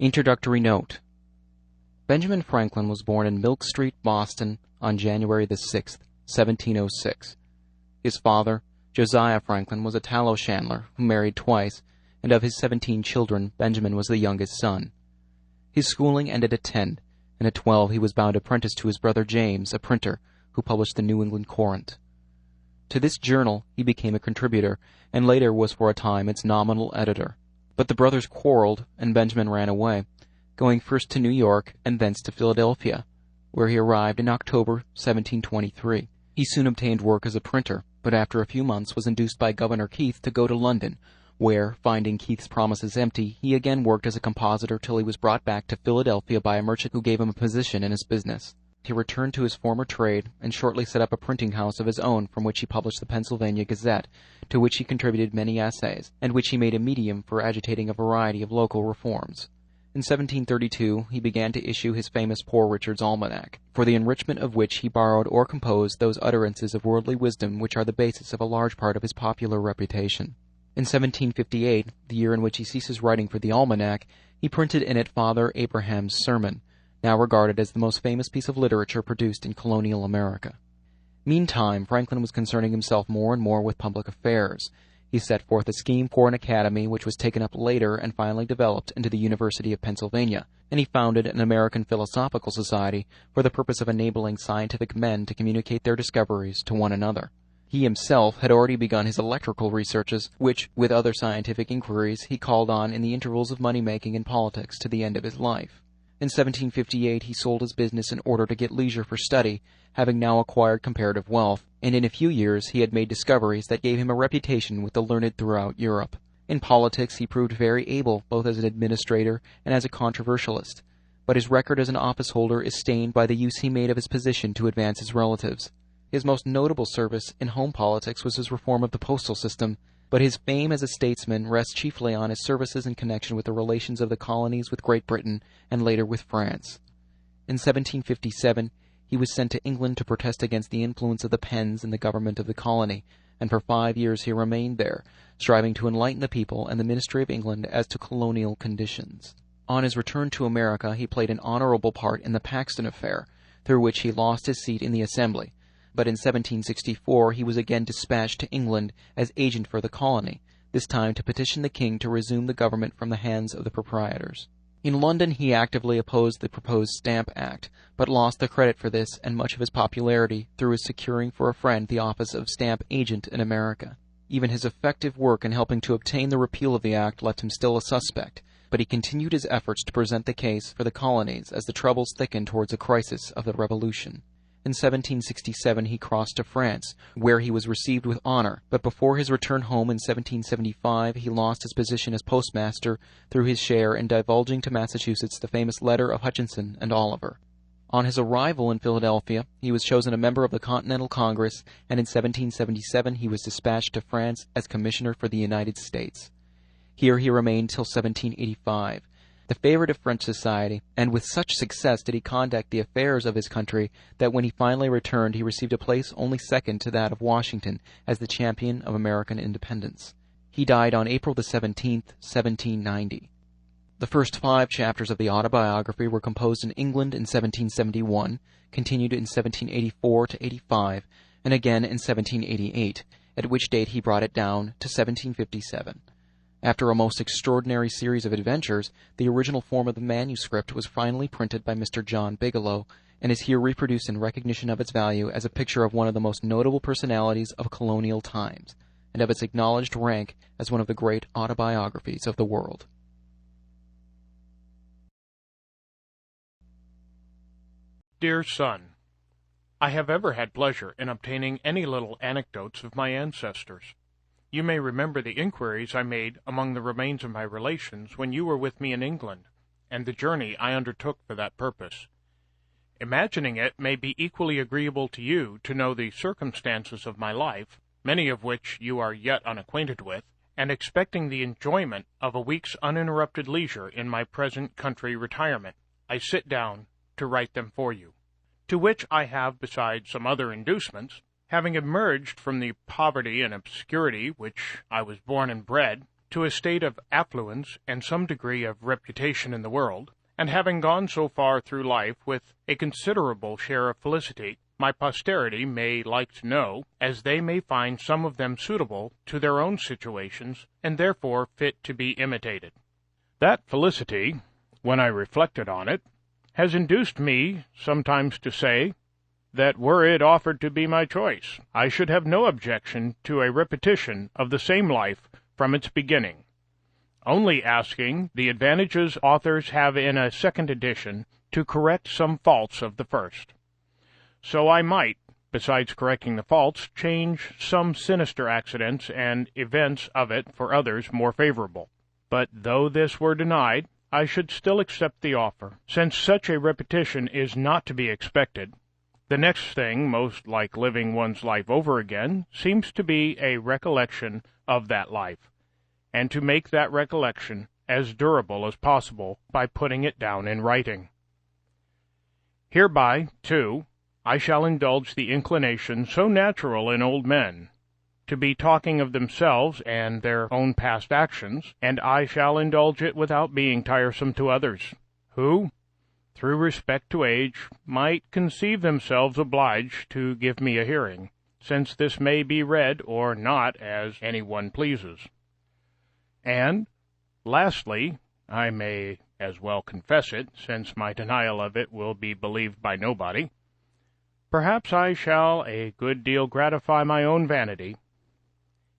Introductory note. Benjamin Franklin was born in Milk Street, Boston, on January the 6th, 1706. His father, Josiah Franklin, was a tallow chandler who married twice, and of his 17 children, Benjamin was the youngest son. His schooling ended at 10, and at 12 he was bound apprentice to his brother James, a printer, who published the New England Courant. To this journal he became a contributor, and later was for a time its nominal editor. But the brothers quarreled, and Benjamin ran away, going first to New York and thence to Philadelphia, where he arrived in October 1723. He soon obtained work as a printer, but after a few months was induced by Governor Keith to go to London, where, finding Keith's promises empty, he again worked as a compositor till he was brought back to Philadelphia by a merchant who gave him a position in his business. He returned to his former trade, and shortly set up a printing house of his own, from which he published the Pennsylvania Gazette, to which he contributed many essays, and which he made a medium for agitating a variety of local reforms. In 1732 he began to issue his famous Poor Richard's Almanac, for the enrichment of which he borrowed or composed those utterances of worldly wisdom which are the basis of a large part of his popular reputation. In 1758, the year in which he ceases writing for the Almanac, he printed in it Father Abraham's Sermon, now regarded as the most famous piece of literature produced in colonial America. Meantime, Franklin was concerning himself more and more with public affairs. He set forth a scheme for an academy which was taken up later and finally developed into the University of Pennsylvania, and he founded an American Philosophical Society for the purpose of enabling scientific men to communicate their discoveries to one another. He himself had already begun his electrical researches, which, with other scientific inquiries, he called on in the intervals of money-making and politics to the end of his life. In 1758 he sold his business in order to get leisure for study, having now acquired comparative wealth, and in a few years he had made discoveries that gave him a reputation with the learned throughout Europe. In politics he proved very able, both as an administrator and as a controversialist, but his record as an office-holder is stained by the use he made of his position to advance his relatives. His most notable service in home politics was his reform of the postal system, but his fame as a statesman rests chiefly on his services in connection with the relations of the colonies with Great Britain and later with France. In 1757 he was sent to England to protest against the influence of the Penns in the government of the colony, and for 5 years he remained there, striving to enlighten the people and the ministry of England as to colonial conditions. On his return to America he played an honorable part in the Paxton affair, through which he lost his seat in the Assembly, but in 1764 he was again dispatched to England as agent for the colony, this time to petition the king to resume the government from the hands of the proprietors. In London he actively opposed the proposed Stamp Act, but lost the credit for this and much of his popularity through his securing for a friend the office of stamp agent in America. Even his effective work in helping to obtain the repeal of the act left him still a suspect, but he continued his efforts to present the case for the colonies as the troubles thickened towards a crisis of the Revolution. In 1767 he crossed to France, where he was received with honor, but before his return home in 1775 he lost his position as postmaster through his share in divulging to Massachusetts the famous letter of Hutchinson and Oliver. On his arrival in Philadelphia, he was chosen a member of the Continental Congress, and in 1777 he was dispatched to France as Commissioner for the United States. Here he remained till 1785. The favorite of French society, and with such success did he conduct the affairs of his country that when he finally returned he received a place only second to that of Washington as the champion of American independence. He died on April the 17th, 1790. The first 5 chapters of the Autobiography were composed in England in 1771, continued in 1784 to 85, and again in 1788, at which date he brought it down to 1757. After a most extraordinary series of adventures, the original form of the manuscript was finally printed by Mr. John Bigelow, and is here reproduced in recognition of its value as a picture of one of the most notable personalities of colonial times, and of its acknowledged rank as one of the great autobiographies of the world. Dear son, I have ever had pleasure in obtaining any little anecdotes of my ancestors. You may remember the inquiries I made among the remains of my relations when you were with me in England, and the journey I undertook for that purpose. Imagining it may be equally agreeable to you to know the circumstances of my life, many of which you are yet unacquainted with, and expecting the enjoyment of a week's uninterrupted leisure in my present country retirement, I sit down to write them for you, to which I have, besides some other inducements, having emerged from the poverty and obscurity which I was born and bred, to a state of affluence and some degree of reputation in the world, and having gone so far through life with a considerable share of felicity, my posterity may like to know, as they may find some of them suitable to their own situations, and therefore fit to be imitated. That felicity, when I reflected on it, has induced me sometimes to say, that were it offered to be my choice, I should have no objection to a repetition of the same life from its beginning, only asking the advantages authors have in a second edition to correct some faults of the first. So I might, besides correcting the faults, change some sinister accidents and events of it for others more favorable. But though this were denied, I should still accept the offer, since such a repetition is not to be expected. The next thing, most like living one's life over again, seems to be a recollection of that life, and to make that recollection as durable as possible by putting it down in writing. Hereby, too, I shall indulge the inclination so natural in old men, to be talking of themselves and their own past actions, and I shall indulge it without being tiresome to others, who, through respect to age, might conceive themselves obliged to give me a hearing, since this may be read or not as any one pleases. And, lastly, I may as well confess it, since my denial of it will be believed by nobody, perhaps I shall a good deal gratify my own vanity.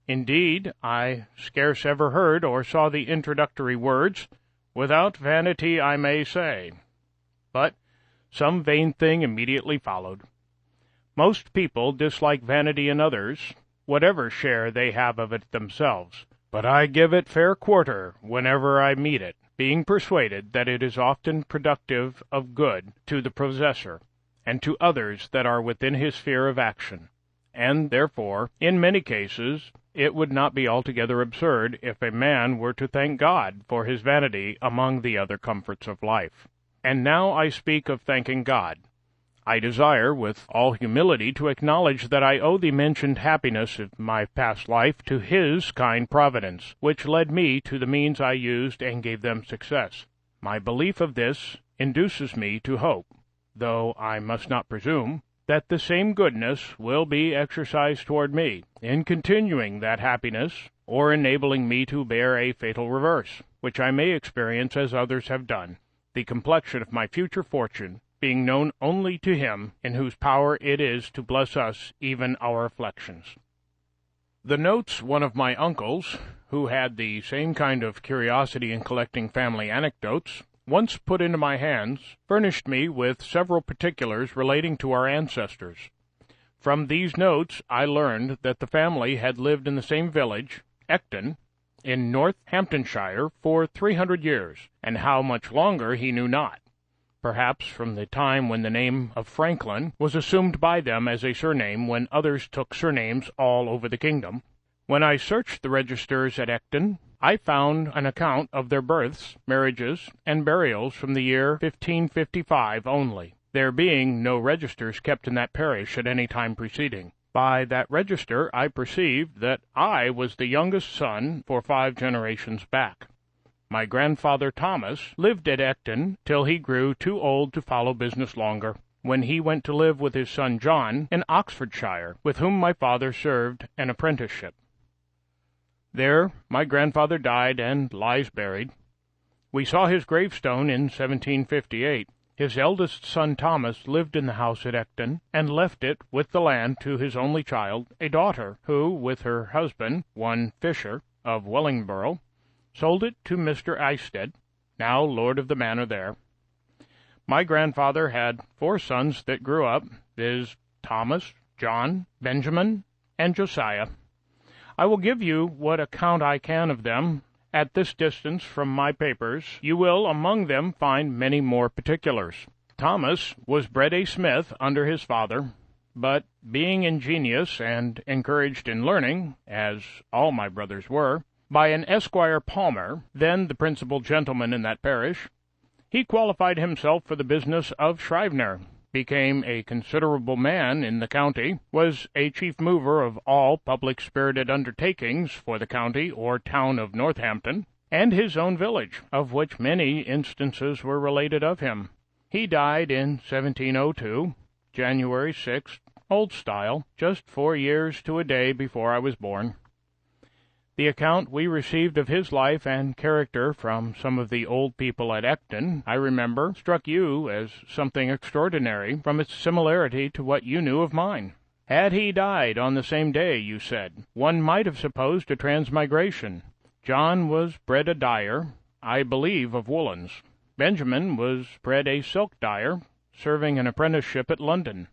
Indeed, I scarce ever heard or saw the introductory words, "Without vanity I may say," but some vain thing immediately followed. Most people dislike vanity in others, whatever share they have of it themselves, but I give it fair quarter whenever I meet it, being persuaded that it is often productive of good to the possessor, and to others that are within his sphere of action, and therefore, in many cases, it would not be altogether absurd if a man were to thank God for his vanity among the other comforts of life. And now I speak of thanking God. I desire, with all humility, to acknowledge that I owe the mentioned happiness of my past life to His kind providence, which led me to the means I used and gave them success. My belief of this induces me to hope, though I must not presume, that the same goodness will be exercised toward me, in continuing that happiness, or enabling me to bear a fatal reverse, which I may experience as others have done, the complexion of my future fortune being known only to Him in whose power it is to bless us even our afflictions. The notes one of my uncles, who had the same kind of curiosity in collecting family anecdotes, once put into my hands, furnished me with several particulars relating to our ancestors. From these notes I learned that the family had lived in the same village, Ecton, in Northamptonshire, for 300 years, and how much longer he knew not, perhaps from the time when the name of Franklin was assumed by them as a surname when others took surnames all over the kingdom. When I searched the registers at Ecton, I found an account of their births, marriages, and burials from the year 1555 only, there being no registers kept in that parish at any time preceding. By that register I perceived that I was the youngest son for 5 generations back. My grandfather Thomas lived at Ecton till he grew too old to follow business longer, when he went to live with his son John in Oxfordshire, with whom my father served an apprenticeship. There my grandfather died and lies buried. We saw his gravestone in 1758. His eldest son Thomas lived in the house at Ecton, and left it with the land to his only child, a daughter, who, with her husband, one Fisher, of Wellingborough, sold it to Mr. Eystead, now lord of the manor there. My grandfather had 4 sons that grew up, viz., Thomas, John, Benjamin, and Josiah. I will give you what account I can of them. At this distance from my papers, you will among them find many more particulars. Thomas was bred a smith under his father, but being ingenious and encouraged in learning, as all my brothers were, by an Esquire Palmer, then the principal gentleman in that parish, he qualified himself for the business of Scrivener, became a considerable man in the county, was a chief mover of all public-spirited undertakings for the county or town of Northampton, and his own village, of which many instances were related of him. He died in 1702, January 6th, old style, just 4 years to a day before I was born. The account we received of his life and character from some of the old people at Ecton, I remember, struck you as something extraordinary from its similarity to what you knew of mine. Had he died on the same day, you said, one might have supposed a transmigration. John was bred a dyer, I believe of woolens. Benjamin was bred a silk dyer, serving an apprenticeship at London.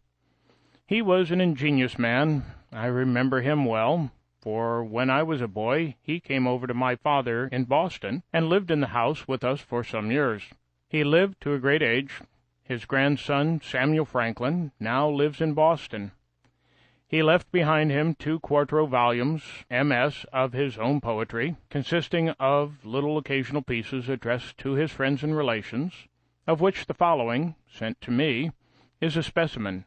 He was an ingenious man. I remember him well, for when I was a boy he came over to my father in Boston and lived in the house with us for some years. He lived to a great age. His grandson, Samuel Franklin, now lives in Boston. He left behind him 2 quarto volumes, MS, of his own poetry, consisting of little occasional pieces addressed to his friends and relations, of which the following, sent to me, is a specimen.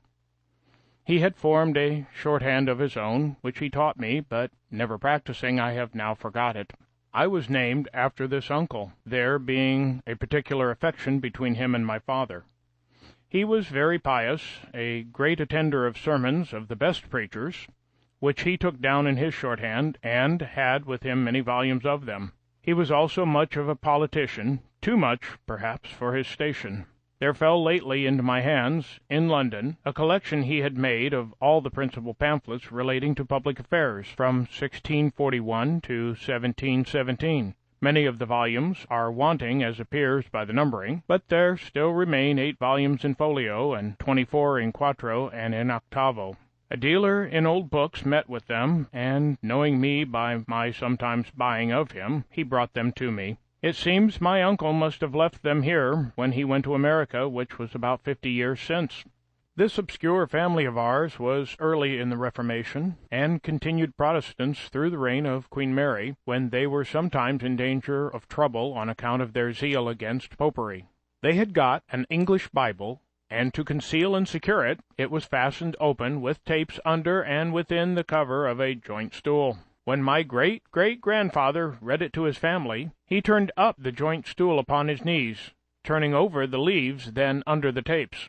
He had formed a shorthand of his own, which he taught me, but never practicing, I have now forgot it. I was named after this uncle, there being a particular affection between him and my father. He was very pious, a great attender of sermons of the best preachers, which he took down in his shorthand, and had with him many volumes of them. He was also much of a politician, too much, perhaps, for his station. There fell lately into my hands, in London, a collection he had made of all the principal pamphlets relating to public affairs, from 1641 to 1717. Many of the volumes are wanting, as appears by the numbering, but there still remain 8 volumes in folio, and 24 in quarto and in octavo. A dealer in old books met with them, and, knowing me by my sometimes buying of him, he brought them to me. It seems my uncle must have left them here when he went to America, which was about 50 years since. This obscure family of ours was early in the Reformation, and continued Protestants through the reign of Queen Mary, when they were sometimes in danger of trouble on account of their zeal against popery. They had got an English Bible, and to conceal and secure it, it was fastened open with tapes under and within the cover of a joint stool. When my great-great-grandfather read it to his family, he turned up the joint stool upon his knees, turning over the leaves then under the tapes.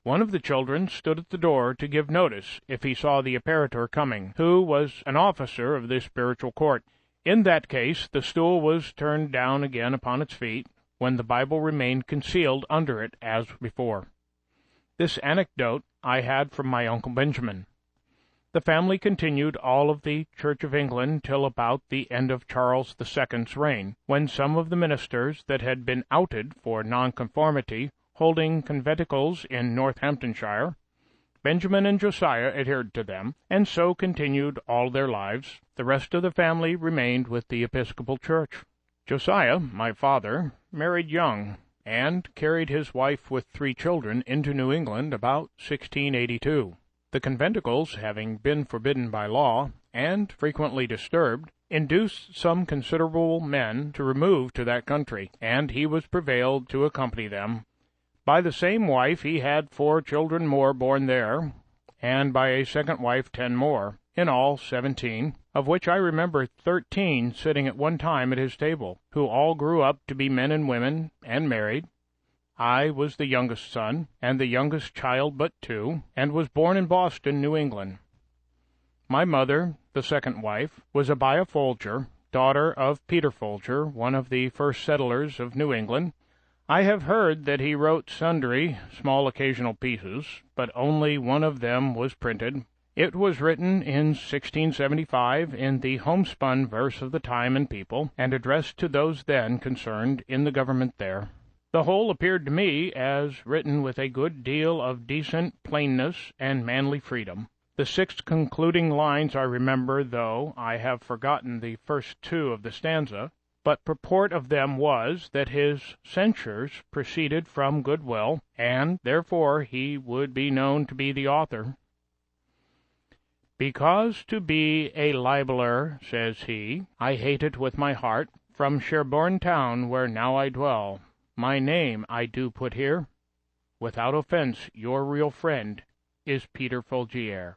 One of the children stood at the door to give notice if he saw the apparitor coming, who was an officer of this spiritual court. In that case the stool was turned down again upon its feet, when the Bible remained concealed under it as before. This anecdote I had from my Uncle Benjamin. The family continued all of the Church of England till about the end of Charles II's reign, when some of the ministers that had been outed for nonconformity, holding conventicles in Northamptonshire, Benjamin and Josiah adhered to them, and so continued all their lives. The rest of the family remained with the Episcopal Church. Josiah, my father, married young, and carried his wife with 3 children into New England about 1682. The conventicles, having been forbidden by law, and frequently disturbed, induced some considerable men to remove to that country, and he was prevailed to accompany them. By the same wife he had 4 children more born there, and by a second wife 10 more, in all 17, of which I remember 13 sitting at one time at his table, who all grew up to be men and women, and married. I was the youngest son, and the youngest child but 2, and was born in Boston, New England. My mother, the second wife, was Abiah Folger, daughter of Peter Folger, one of the first settlers of New England. I have heard that he wrote sundry small occasional pieces, but only one of them was printed. It was written in 1675 in the homespun verse of the time and people, and addressed to those then concerned in the government there. The whole appeared to me as written with a good deal of decent plainness and manly freedom. The 6 concluding lines I remember, though I have forgotten the first 2 of the stanza, but purport of them was that his censures proceeded from good will, and therefore he would be known to be the author. Because to be a libeller, says he, I hate it with my heart, from Sherborne town where now I dwell, my name I do put here. without offense, your real friend is Peter Folgier.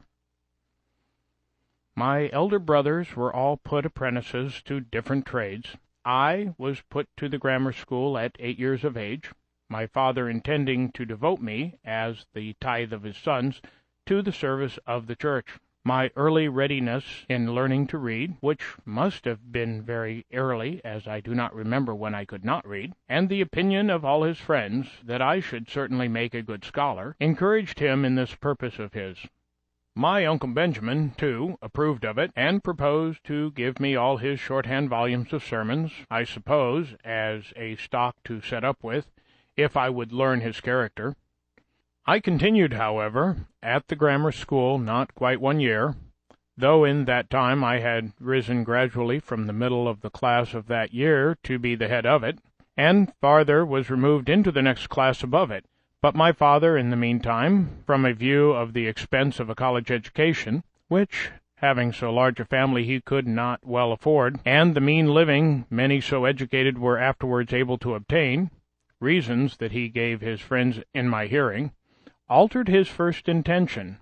My elder brothers were all put apprentices to different trades. I was put to the grammar school at 8 years of age, my father intending to devote me, as the tithe of his sons, to the service of the church. My early readiness in learning to read, which must have been very early, as I do not remember when I could not read, and the opinion of all his friends that I should certainly make a good scholar, encouraged him in this purpose of his. My Uncle Benjamin, too, approved of it, and proposed to give me all his shorthand volumes of sermons, I suppose, as a stock to set up with, if I would learn his character. I continued, however, at the grammar school not quite 1 year, though in that time I had risen gradually from the middle of the class of that year to be the head of it, and farther was removed into the next class above it. But my father, in the meantime, from a view of the expense of a college education, which, having so large a family, he could not well afford, and the mean living many so educated were afterwards able to obtain, reasons that he gave his friends in my hearing, altered his first intention,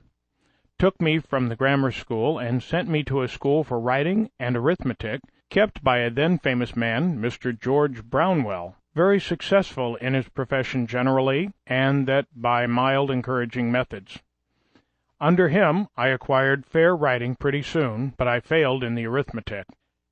took me from the grammar school, and sent me to a school for writing and arithmetic, kept by a then famous man, Mr. George Brownwell, very successful in his profession generally, and that by mild encouraging methods. Under him I acquired fair writing pretty soon, but I failed in the arithmetic.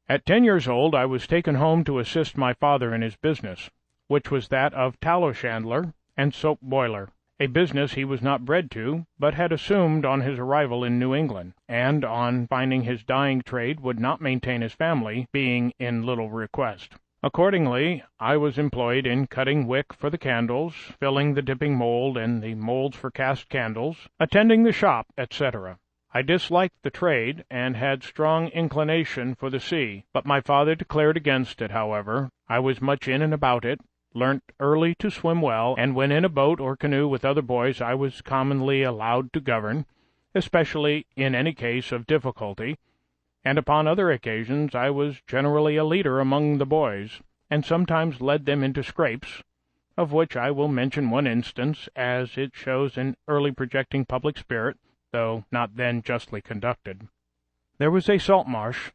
At 10 years old I was taken home to assist my father in his business, which was that of tallow chandler and soap boiler, a business he was not bred to, but had assumed on his arrival in New England, and on finding his dyeing trade would not maintain his family, being in little request. Accordingly, I was employed in cutting wick for the candles, filling the dipping mold and the molds for cast candles, attending the shop, etc. I disliked the trade, and had strong inclination for the sea, but my father declared against it, however. I was much in and about it, learnt early to swim well, and when in a boat or canoe with other boys I was commonly allowed to govern, especially in any case of difficulty, and upon other occasions I was generally a leader among the boys, and sometimes led them into scrapes, of which I will mention one instance, as it shows an early projecting public spirit, though not then justly conducted. There was a salt marsh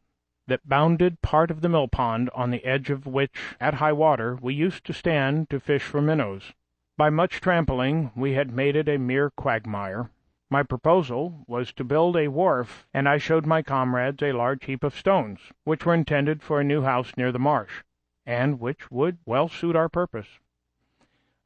that bounded part of the mill pond, on the edge of which, at high water, we used to stand to fish for minnows. By much trampling we had made it a mere quagmire. My proposal was to build a wharf, and I showed my comrades a large heap of stones, which were intended for a new house near the marsh, and which would well suit our purpose.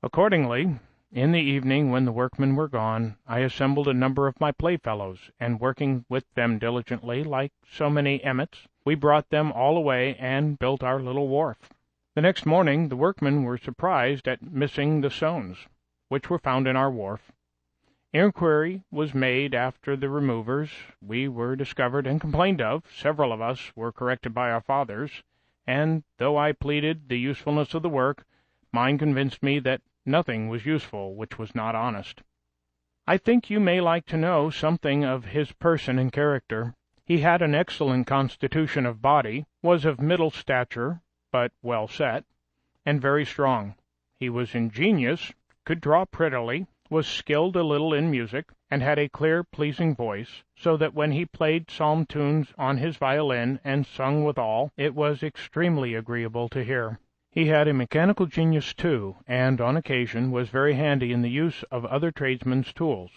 Accordingly, in the evening, when the workmen were gone, I assembled a number of my playfellows, and working with them diligently, like so many emmets, we brought them all away and built our little wharf. The next morning the workmen were surprised at missing the stones, which were found in our wharf. Inquiry was made after the removers. We were discovered and complained of. Several of us were corrected by our fathers, and though I pleaded the usefulness of the work, mine convinced me that nothing was useful which was not honest. I think you may like to know something of his person and character. He had an excellent constitution of body, was of middle stature, but well set, and very strong. He was ingenious, could draw prettily, was skilled a little in music, and had a clear, pleasing voice, so that when he played psalm tunes on his violin and sung withal, it was extremely agreeable to hear. He had a mechanical genius too, and on occasion was very handy in the use of other tradesmen's tools,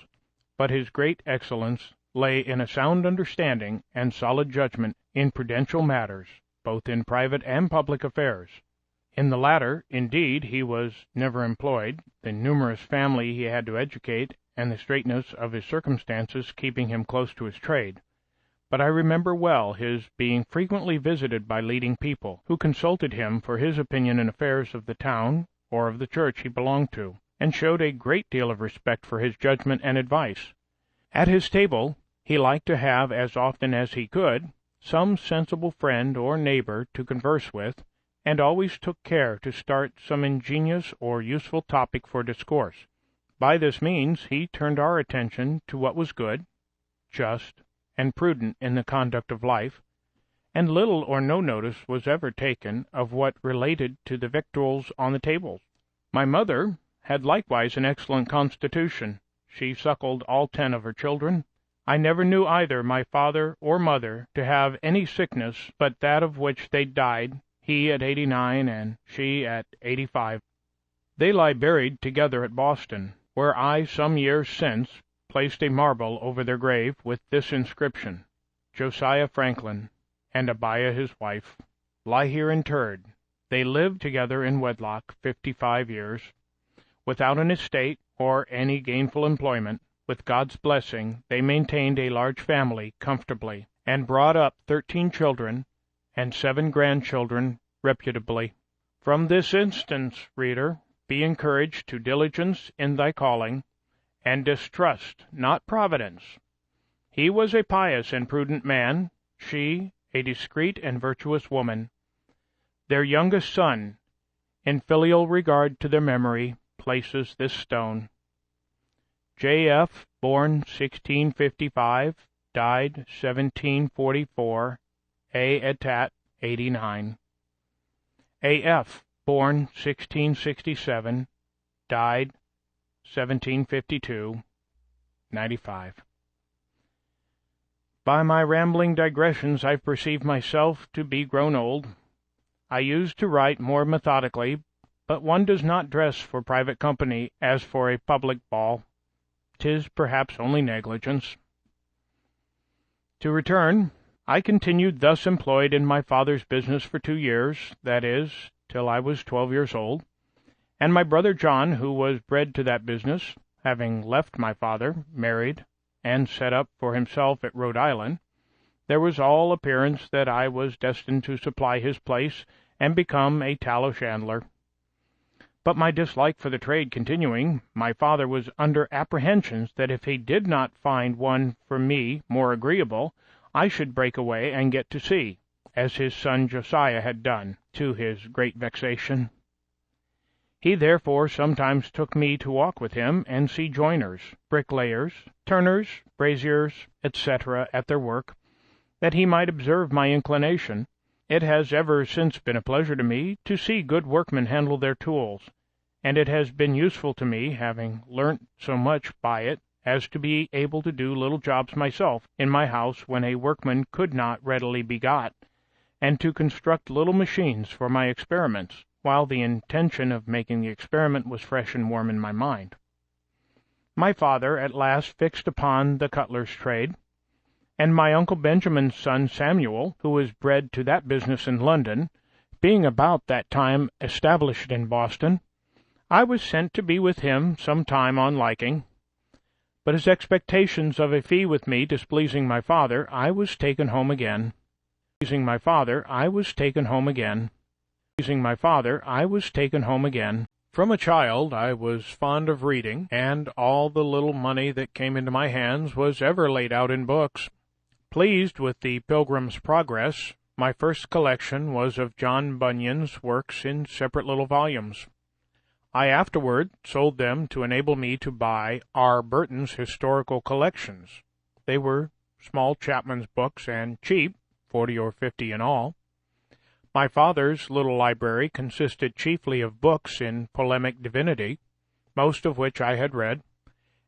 but his great excellence lay in a sound understanding and solid judgment in prudential matters, both in private and public affairs. In the latter, indeed, he was never employed, the numerous family he had to educate, and the straitness of his circumstances keeping him close to his trade. But I remember well his being frequently visited by leading people, who consulted him for his opinion in affairs of the town or of the church he belonged to, and showed a great deal of respect for his judgment and advice. At his table he liked to have, as often as he could, some sensible friend or neighbor to converse with, and always took care to start some ingenious or useful topic for discourse. By this means he turned our attention to what was good, just, and prudent in the conduct of life, and little or no notice was ever taken of what related to the victuals on the tables. My mother, had likewise an excellent constitution. She suckled all 10 of her children. I never knew either my father or mother to have any sickness but that of which they died, he at 89 and she at 85. They lie buried together at Boston, where I, some years since, placed a marble over their grave with this inscription: Josiah Franklin and Abiah his wife lie here interred. They lived together in wedlock 55 years, without an estate or any gainful employment. With God's blessing, they maintained a large family comfortably, and brought up 13 children and 7 grandchildren reputably. From this instance, reader, be encouraged to diligence in thy calling, and distrust not Providence. He was a pious and prudent man, she a discreet and virtuous woman. Their youngest son, in filial regard to their memory, places this stone. J.F., born 1655, died 1744, A. Atat. 89. A.F., born 1667, died 1752, 95. By my rambling digressions I perceive myself to be grown old. I used to write more methodically, but one does not dress for private company as for a public ball. 'Tis perhaps only negligence. To return, I continued thus employed in my father's business for 2 years, that is, till I was 12 years old, and my brother John, who was bred to that business, having left my father, married, and set up for himself at Rhode Island, there was all appearance that I was destined to supply his place and become a tallow chandler. But my dislike for the trade continuing, my father was under apprehensions that if he did not find one for me more agreeable, I should break away and get to sea, as his son Josiah had done, to his great vexation. He therefore sometimes took me to walk with him and see joiners, bricklayers, turners, braziers, etc., at their work, that he might observe my inclination. It has ever since been a pleasure to me to see good workmen handle their tools, and it has been useful to me, having learnt so much by it, as to be able to do little jobs myself in my house when a workman could not readily be got, and to construct little machines for my experiments, while the intention of making the experiment was fresh and warm in my mind. My father at last fixed upon the cutler's trade, and my Uncle Benjamin's son Samuel, who was bred to that business in London, being about that time established in Boston, I was sent to be with him some time on liking. But his expectations of a fee with me displeasing my father, I was taken home again. From a child I was fond of reading, and all the little money that came into my hands was ever laid out in books. Pleased with the Pilgrim's Progress, my first collection was of John Bunyan's works in separate little volumes. I afterward sold them to enable me to buy R. Burton's historical collections. They were small chapman's books and cheap, 40 or 50 in all. My father's little library consisted chiefly of books in polemic divinity, most of which I had read,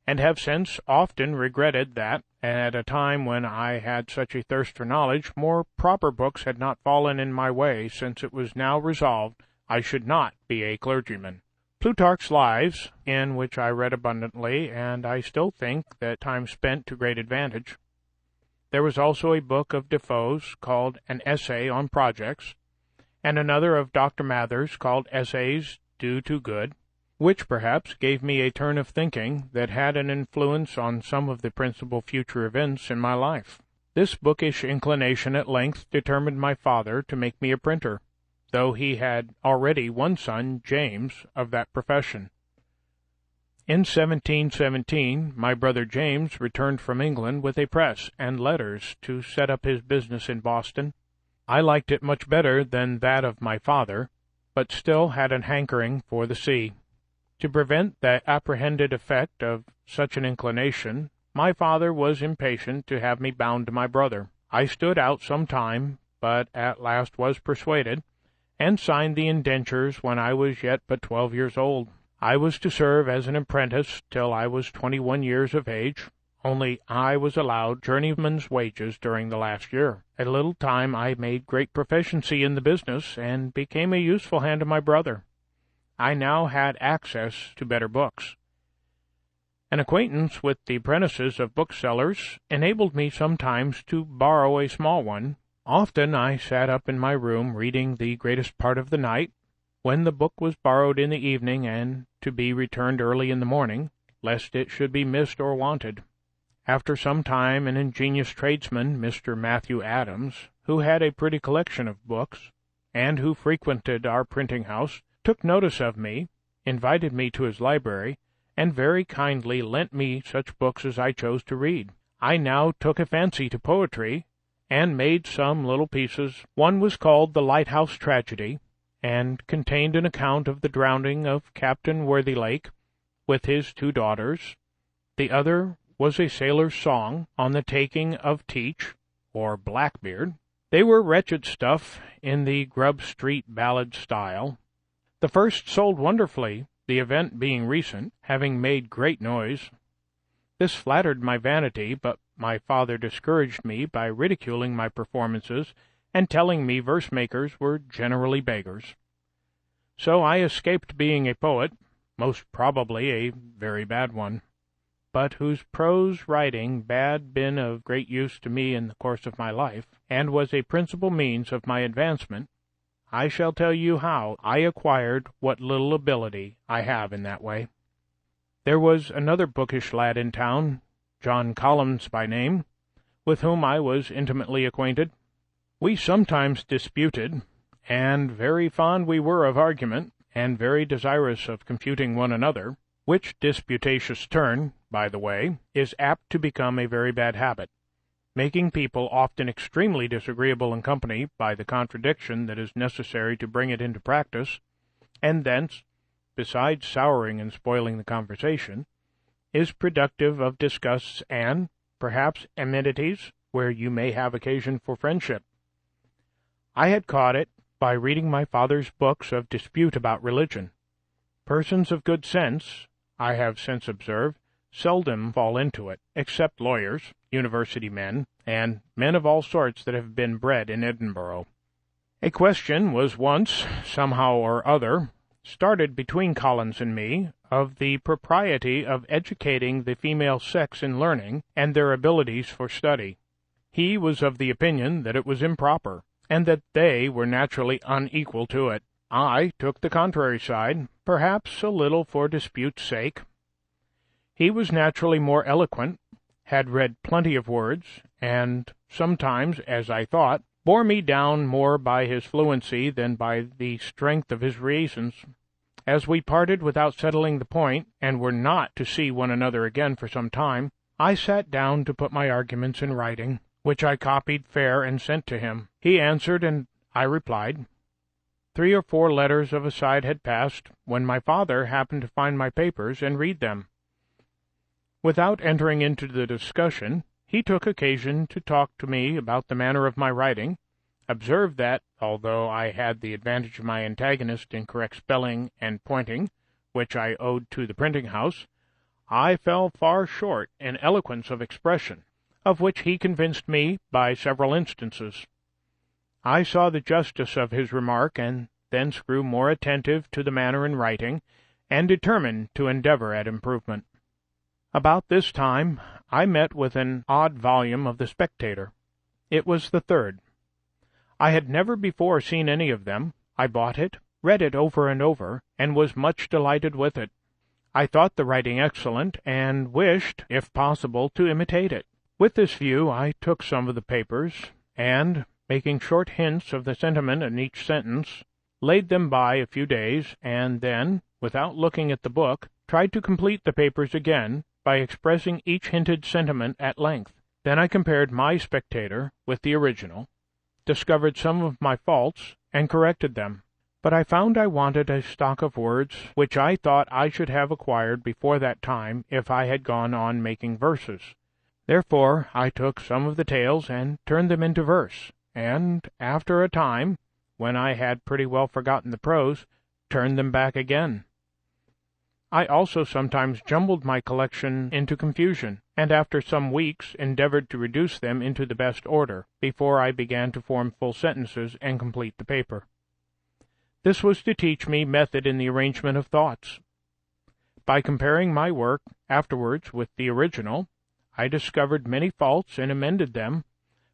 and have since often regretted that, at a time when I had such a thirst for knowledge, more proper books had not fallen in my way, since it was now resolved I should not be a clergyman. Plutarch's Lives, in which I read abundantly, and I still think that time spent to great advantage. There was also a book of Defoe's called An Essay on Projects, and another of Dr. Mather's called Essays Due to Good, which perhaps gave me a turn of thinking that had an influence on some of the principal future events in my life. This bookish inclination at length determined my father to make me a printer, though he had already one son, James, of that profession. In 1717 my brother James returned from England with a press and letters to set up his business in Boston. I liked it much better than that of my father, but still had an hankering for the sea. To prevent the apprehended effect of such an inclination, my father was impatient to have me bound to my brother. I stood out some time, but at last was persuaded, and signed the indentures when I was yet but 12 years old. I was to serve as an apprentice till I was 21 years of age, only I was allowed journeyman's wages during the last year. In a little time I made great proficiency in the business, and became a useful hand to my brother. I now had access to better books. An acquaintance with the apprentices of booksellers enabled me sometimes to borrow a small one. Often I sat up in my room reading the greatest part of the night, when the book was borrowed in the evening and to be returned early in the morning, lest it should be missed or wanted. After some time an ingenious tradesman, Mr. Matthew Adams, who had a pretty collection of books, and who frequented our printing-house, took notice of me, invited me to his library, and very kindly lent me such books as I chose to read. I now took a fancy to poetry, and made some little pieces. One was called The Lighthouse Tragedy, and contained an account of the drowning of Captain Worthylake, with his 2 daughters. The other was a sailor's song on the taking of Teach, or Blackbeard. They were wretched stuff in the Grub Street ballad style. The first sold wonderfully, the event being recent, having made great noise. This flattered my vanity, but my father discouraged me by ridiculing my performances and telling me verse-makers were generally beggars. So I escaped being a poet, most probably a very bad one, but whose prose writing had been of great use to me in the course of my life, and was a principal means of my advancement. I shall tell you how I acquired what little ability I have in that way. There was another bookish lad in town, John Collins by name, with whom I was intimately acquainted. We sometimes disputed, and very fond we were of argument, and very desirous of confuting one another, which disputatious turn, by the way, is apt to become a very bad habit, making people often extremely disagreeable in company by the contradiction that is necessary to bring it into practice, and thence, besides souring and spoiling the conversation, is productive of disgusts and, perhaps, enmities, where you may have occasion for friendship. I had caught it by reading my father's books of dispute about religion. Persons of good sense, I have since observed, seldom fall into it, except lawyers, university men, and men of all sorts that have been bred in Edinburgh. A question was once, somehow or other, started between Collins and me, of the propriety of educating the female sex in learning and their abilities for study. He was of the opinion that it was improper, and that they were naturally unequal to it. I took the contrary side, perhaps a little for dispute's sake. He was naturally more eloquent, had read plenty of words, and sometimes, as I thought, bore me down more by his fluency than by the strength of his reasons. As we parted without settling the point, and were not to see one another again for some time, I sat down to put my arguments in writing, which I copied fair and sent to him. He answered, and I replied. 3 or 4 letters of a side had passed, when my father happened to find my papers and read them. Without entering into the discussion, he took occasion to talk to me about the manner of my writing, observed that, although I had the advantage of my antagonist in correct spelling and pointing, which I owed to the printing-house, I fell far short in eloquence of expression, of which he convinced me by several instances. I saw the justice of his remark, and thence grew more attentive to the manner in writing, and determined to endeavor at improvement. About this time I met with an odd volume of the Spectator. It was the 3rd. I had never before seen any of them. I bought it, read it over and over, and was much delighted with it. I thought the writing excellent, and wished, if possible, to imitate it. With this view I took some of the papers, and, making short hints of the sentiment in each sentence, laid them by a few days, and then, without looking at the book, tried to complete the papers again, by expressing each hinted sentiment at length. Then I compared my Spectator with the original, discovered some of my faults, and corrected them. But I found I wanted a stock of words which I thought I should have acquired before that time if I had gone on making verses. Therefore I took some of the tales and turned them into verse, and after a time, when I had pretty well forgotten the prose, turned them back again. I also sometimes jumbled my collection into confusion, and after some weeks endeavored to reduce them into the best order, before I began to form full sentences and complete the paper. This was to teach me method in the arrangement of thoughts. By comparing my work afterwards with the original, I discovered many faults and amended them,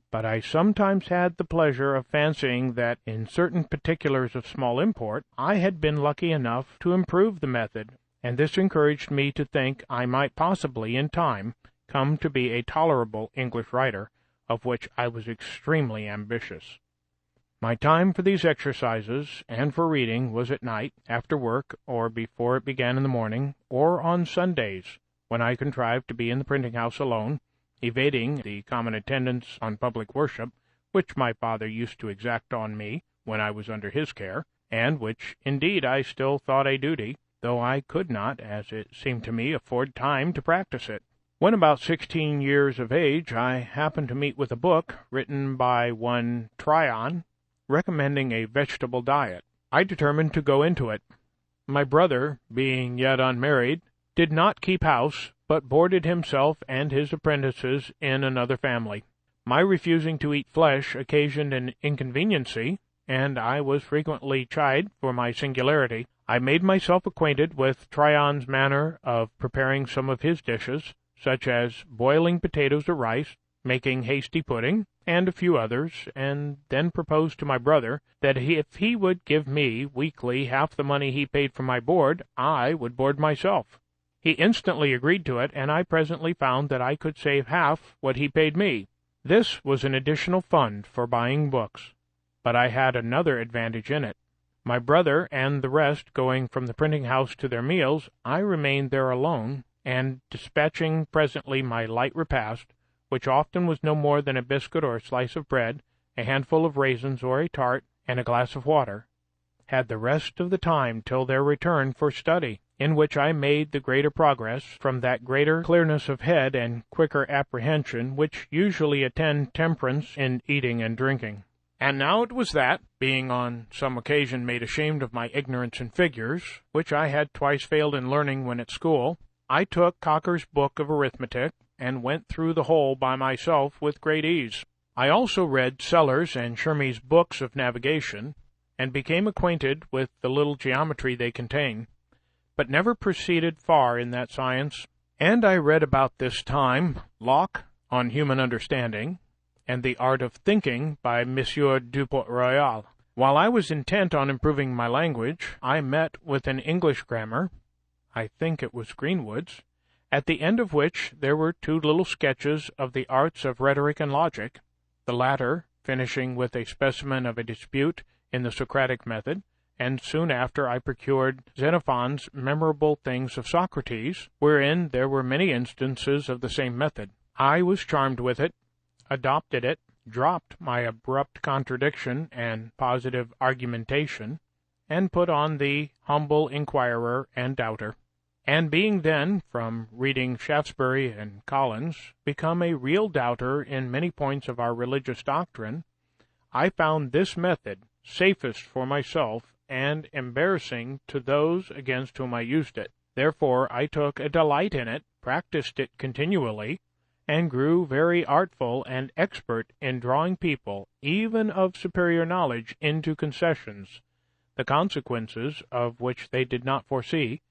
but I sometimes had the pleasure of fancying that in certain particulars of small import I had been lucky enough to improve the method, and this encouraged me to think I might possibly, in time, come to be a tolerable English writer, of which I was extremely ambitious. My time for these exercises and for reading was at night, after work, or before it began in the morning, or on Sundays, when I contrived to be in the printing-house alone, evading the common attendance on public worship, which my father used to exact on me when I was under his care, and which, indeed, I still thought a duty, though I could not, as it seemed to me, afford time to practice it. When about 16 years of age, I happened to meet with a book written by one Tryon, recommending a vegetable diet. I determined to go into it. My brother, being yet unmarried, did not keep house, but boarded himself and his apprentices in another family. My refusing to eat flesh occasioned an inconveniency, and I was frequently chid for my singularity. I made myself acquainted with Tryon's manner of preparing some of his dishes, such as boiling potatoes or rice, making hasty pudding, and a few others, and then proposed to my brother that if he would give me weekly half the money he paid for my board, I would board myself. He instantly agreed to it, and I presently found that I could save half what he paid me. This was an additional fund for buying books, but I had another advantage in it. My brother and the rest going from the printing-house to their meals, I remained there alone, and dispatching presently my light repast, which often was no more than a biscuit or a slice of bread, a handful of raisins or a tart, and a glass of water, had the rest of the time till their return for study, in which I made the greater progress from that greater clearness of head and quicker apprehension which usually attend temperance in eating and drinking. And now it was that, being on some occasion made ashamed of my ignorance in figures, which I had twice failed in learning when at school, I took Cocker's book of arithmetic, and went through the whole by myself with great ease. I also read Sellers and Shermy's books of navigation, and became acquainted with the little geometry they contain, but never proceeded far in that science. And I read about this time Locke on Human Understanding, and The Art of Thinking by Monsieur du Port-Royal. While I was intent on improving my language, I met with an English grammar, I think it was Greenwood's, at the end of which there were 2 little sketches of the arts of rhetoric and logic, the latter finishing with a specimen of a dispute in the Socratic method, and soon after I procured Xenophon's Memorable Things of Socrates, wherein there were many instances of the same method. I was charmed with it, adopted it, dropped my abrupt contradiction and positive argumentation, and put on the humble inquirer and doubter. And being then, from reading Shaftesbury and Collins, become a real doubter in many points of our religious doctrine, I found this method safest for myself and embarrassing to those against whom I used it. Therefore I took a delight in it, practiced it continually, and grew very artful and expert in drawing people, even of superior knowledge, into concessions, the consequences of which they did not foresee,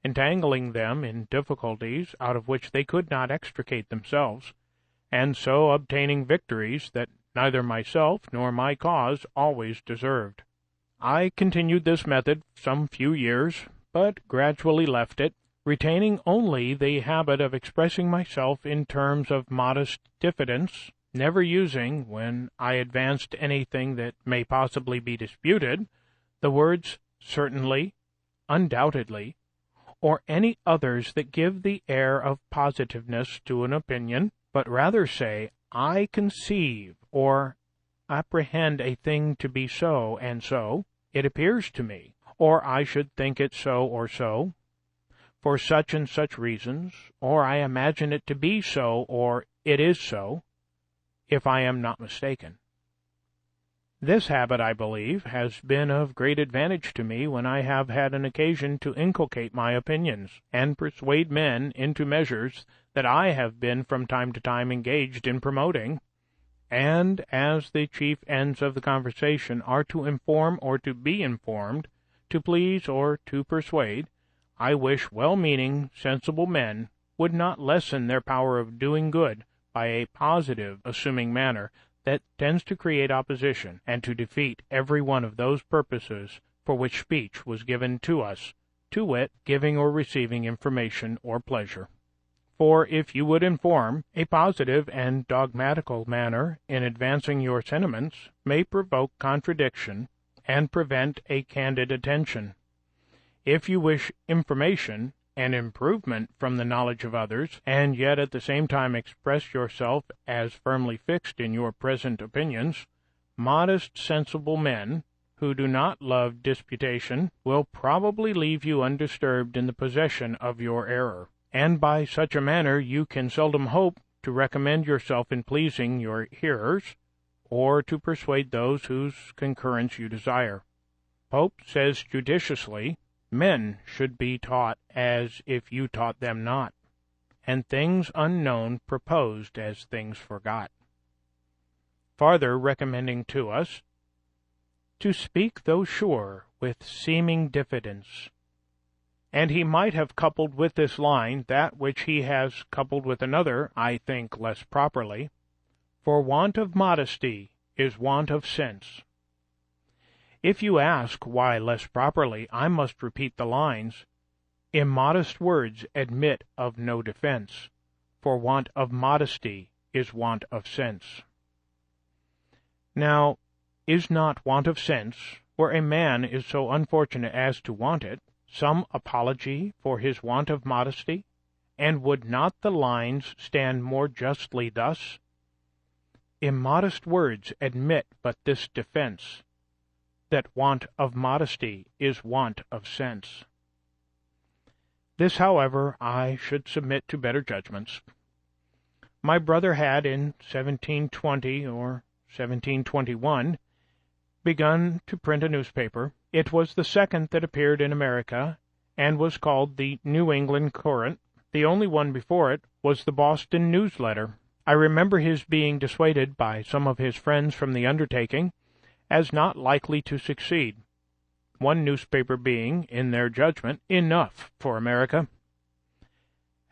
entangling them in difficulties out of which they could not extricate themselves, and so obtaining victories that neither myself nor my cause always deserved. I continued this method some few years, but gradually left it, retaining only the habit of expressing myself in terms of modest diffidence, never using, when I advanced anything that may possibly be disputed, the words certainly, undoubtedly, or any others that give the air of positiveness to an opinion, but rather say, I conceive or apprehend a thing to be so and so, it appears to me, or I should think it so or so, for such and such reasons, or I imagine it to be so, or it is so, if I am not mistaken. This habit, I believe, has been of great advantage to me when I have had an occasion to inculcate my opinions, and persuade men into measures that I have been from time to time engaged in promoting, and as the chief ends of the conversation are to inform or to be informed, to please or to persuade, I wish well-meaning, sensible men would not lessen their power of doing good by a positive, assuming manner that tends to create opposition, and to defeat every one of those purposes for which speech was given to us, to wit, giving or receiving information or pleasure. For if you would inform, a positive and dogmatical manner in advancing your sentiments may provoke contradiction, and prevent a candid attention. If you wish information and improvement from the knowledge of others, and yet at the same time express yourself as firmly fixed in your present opinions, modest, sensible men, who do not love disputation, will probably leave you undisturbed in the possession of your error, and by such a manner you can seldom hope to recommend yourself in pleasing your hearers, or to persuade those whose concurrence you desire. Pope says judiciously, men should be taught as if you taught them not, and things unknown proposed as things forgot. Farther recommending to us, to speak though sure with seeming diffidence. And he might have coupled with this line that which he has coupled with another, I think less properly, for want of modesty is want of sense. If you ask why less properly, I must repeat the lines, immodest words admit of no defense, for want of modesty is want of sense. Now, is not want of sense, where a man is so unfortunate as to want it, some apology for his want of modesty? And would not the lines stand more justly thus? Immodest words admit but this defense, that want of modesty is want of sense. This, however, I should submit to better judgments. My brother had in 1720 or 1721 begun to print a newspaper. It was the second that appeared in America, and was called the New England Courant. The only one before it was the Boston Newsletter. I remember his being dissuaded by some of his friends from the undertaking, as not likely to succeed, one newspaper being, in their judgment, enough for America.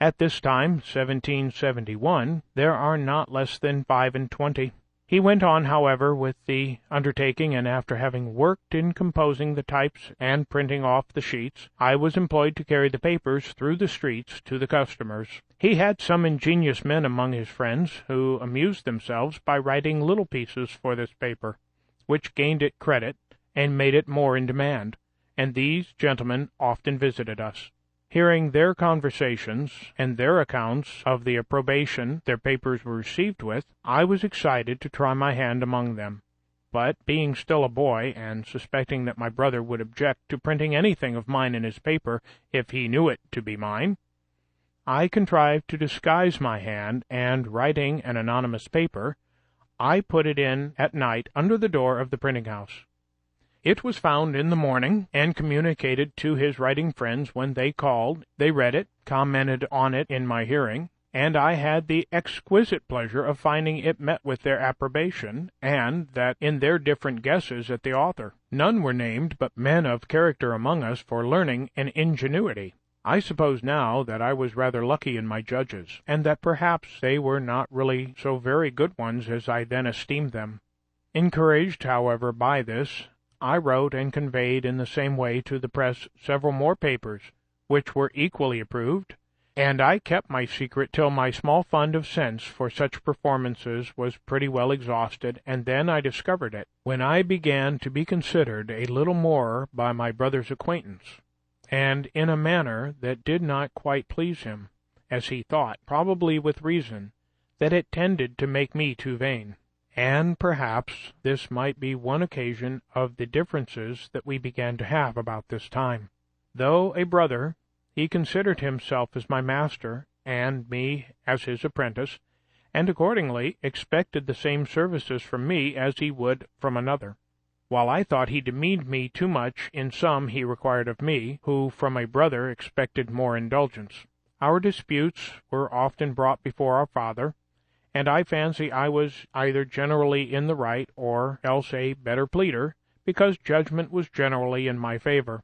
At this time, 1771, there are not less than 25. He went on, however, with the undertaking, and after having worked in composing the types and printing off the sheets, I was employed to carry the papers through the streets to the customers. He had some ingenious men among his friends, who amused themselves by writing little pieces for this paper, which gained it credit and made it more in demand, and these gentlemen often visited us. Hearing their conversations and their accounts of the approbation their papers were received with, I was excited to try my hand among them. But, being still a boy, and suspecting that my brother would object to printing anything of mine in his paper if he knew it to be mine, I contrived to disguise my hand, and, writing an anonymous paper, I put it in at night under the door of the printing-house. It was found in the morning, and communicated to his writing friends when they called. They read it, commented on it in my hearing, and I had the exquisite pleasure of finding it met with their approbation, and that in their different guesses at the author, none were named but men of character among us for learning and ingenuity. I suppose now that I was rather lucky in my judges, and that perhaps they were not really so very good ones as I then esteemed them. Encouraged, however, by this, I wrote and conveyed in the same way to the press several more papers, which were equally approved, and I kept my secret till my small fund of sense for such performances was pretty well exhausted, and then I discovered it, when I began to be considered a little more by my brother's acquaintance, and in a manner that did not quite please him, as he thought, probably with reason, that it tended to make me too vain. And perhaps this might be one occasion of the differences that we began to have about this time. Though a brother, he considered himself as my master, and me as his apprentice, and accordingly expected the same services from me as he would from another. While I thought he demeaned me too much in some he required of me, who from a brother expected more indulgence. Our disputes were often brought before our father, and I fancy I was either generally in the right or else a better pleader, because judgment was generally in my favor.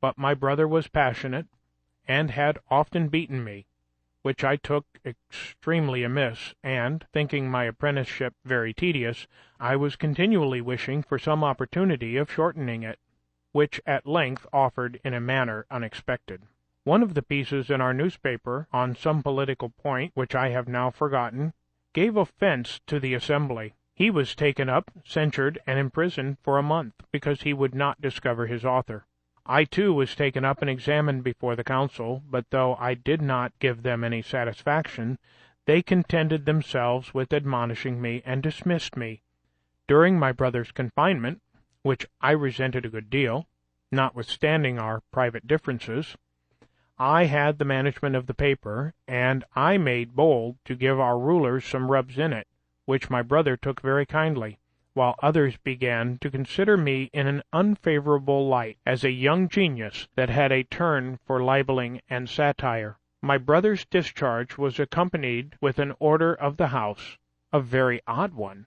But my brother was passionate, and had often beaten me, which I took extremely amiss, and, thinking my apprenticeship very tedious, I was continually wishing for some opportunity of shortening it, which at length offered in a manner unexpected. One of the pieces in our newspaper, on some political point which I have now forgotten, gave offense to the Assembly. He was taken up, censured, and imprisoned for a month, because he would not discover his author. I, too, was taken up and examined before the council, but though I did not give them any satisfaction, they contented themselves with admonishing me, and dismissed me. During my brother's confinement, which I resented a good deal, notwithstanding our private differences, I had the management of the paper, and I made bold to give our rulers some rubs in it, which my brother took very kindly, while others began to consider me in an unfavorable light as a young genius that had a turn for libeling and satire. My brother's discharge was accompanied with an order of the House, a very odd one,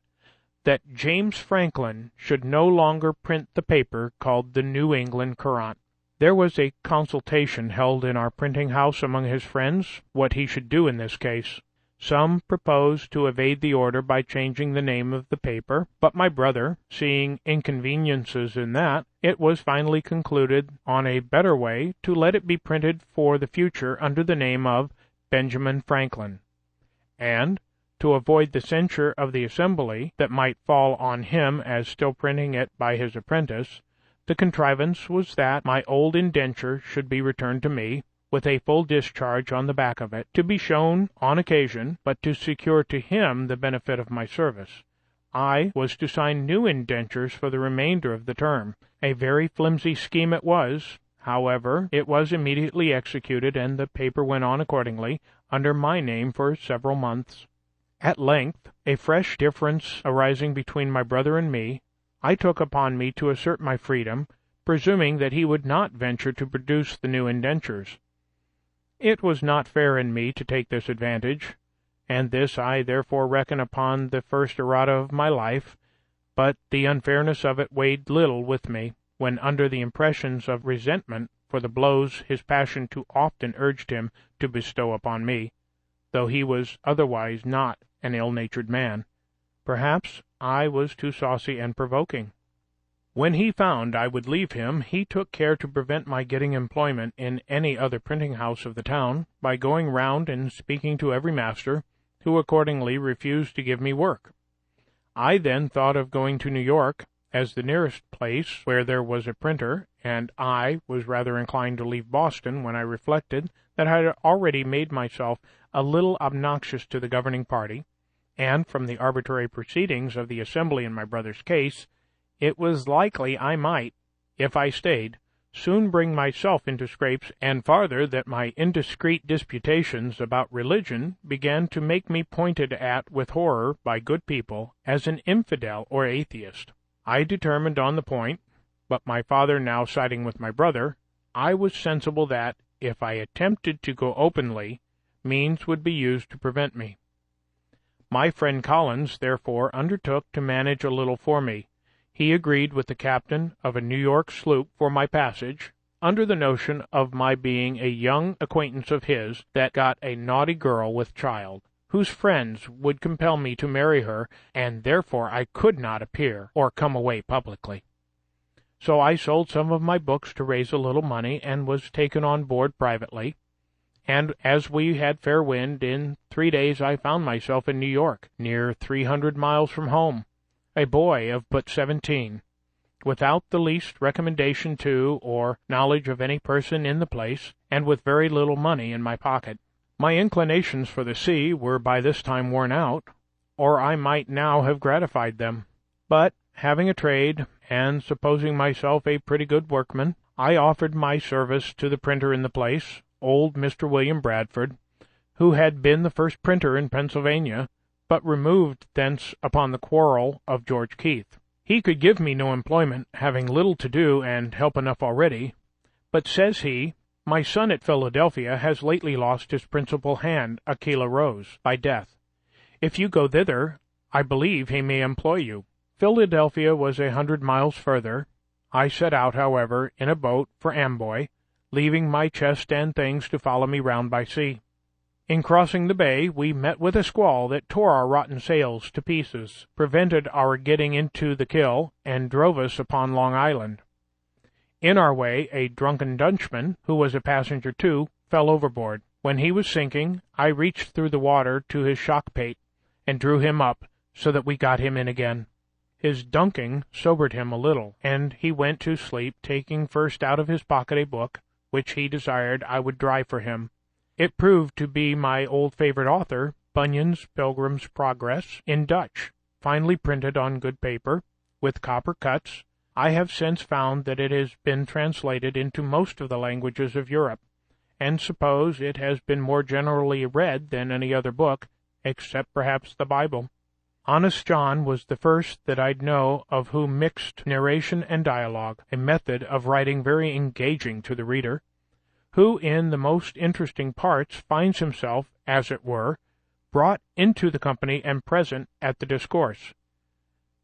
that James Franklin should no longer print the paper called the New England Courant. There was a consultation held in our printing house among his friends what he should do in this case. Some proposed to evade the order by changing the name of the paper, but my brother, seeing inconveniences in that, it was finally concluded on a better way to let it be printed for the future under the name of Benjamin Franklin, and, to avoid the censure of the Assembly that might fall on him as still printing it by his apprentice, the contrivance was that my old indenture should be returned to me, with a full discharge on the back of it, to be shown on occasion, but to secure to him the benefit of my service. I was to sign new indentures for the remainder of the term. A very flimsy scheme it was. However, it was immediately executed, and the paper went on accordingly, under my name for several months. At length, a fresh difference arising between my brother and me, I took upon me to assert my freedom, presuming that he would not venture to produce the new indentures. It was not fair in me to take this advantage, and this I therefore reckon upon the first errata of my life, but the unfairness of it weighed little with me, when under the impressions of resentment for the blows his passion too often urged him to bestow upon me, though he was otherwise not an ill-natured man. Perhaps I was too saucy and provoking. When he found I would leave him, he took care to prevent my getting employment in any other printing house of the town, by going round and speaking to every master, who accordingly refused to give me work. I then thought of going to New York, as the nearest place where there was a printer, and I was rather inclined to leave Boston when I reflected that I had already made myself a little obnoxious to the governing party, and from the arbitrary proceedings of the Assembly in my brother's case, it was likely I might, if I stayed, soon bring myself into scrapes, and farther that my indiscreet disputations about religion began to make me pointed at with horror by good people as an infidel or atheist. I determined on the point, but my father now siding with my brother, I was sensible that, if I attempted to go openly, means would be used to prevent me. My friend Collins, therefore, undertook to manage a little for me. He agreed with the captain of a New York sloop for my passage, under the notion of my being a young acquaintance of his that got a naughty girl with child, whose friends would compel me to marry her, and therefore I could not appear or come away publicly. So I sold some of my books to raise a little money, and was taken on board privately, and as we had fair wind, in 3 days I found myself in New York, near 300 miles from home, a boy of but 17, without the least recommendation to or knowledge of any person in the place, and with very little money in my pocket. My inclinations for the sea were by this time worn out, or I might now have gratified them. But, having a trade, and supposing myself a pretty good workman, I offered my service to the printer in the place, old Mr. William Bradford, who had been the first printer in Pennsylvania, but removed thence upon the quarrel of George Keith. He could give me no employment, having little to do and help enough already, but says he, "My son at Philadelphia has lately lost his principal hand, Aquila Rose, by death. If you go thither, I believe he may employ you." Philadelphia was 100 miles further. I set out, however, in a boat for Amboy, leaving my chest and things to follow me round by sea. In crossing the bay, we met with a squall that tore our rotten sails to pieces, prevented our getting into the Kill, and drove us upon Long Island. In our way, a drunken Dutchman, who was a passenger too, fell overboard. When he was sinking, I reached through the water to his shock-pate, and drew him up, so that we got him in again. His dunking sobered him a little, and he went to sleep, taking first out of his pocket a book, which he desired I would dry for him. It proved to be my old favorite author, Bunyan's Pilgrim's Progress, in Dutch, finely printed on good paper, with copper cuts. I have since found that it has been translated into most of the languages of Europe, and suppose it has been more generally read than any other book, except perhaps the Bible. Honest John was the first that I'd know of who mixed narration and dialogue, a method of writing very engaging to the reader, who in the most interesting parts finds himself, as it were, brought into the company and present at the discourse.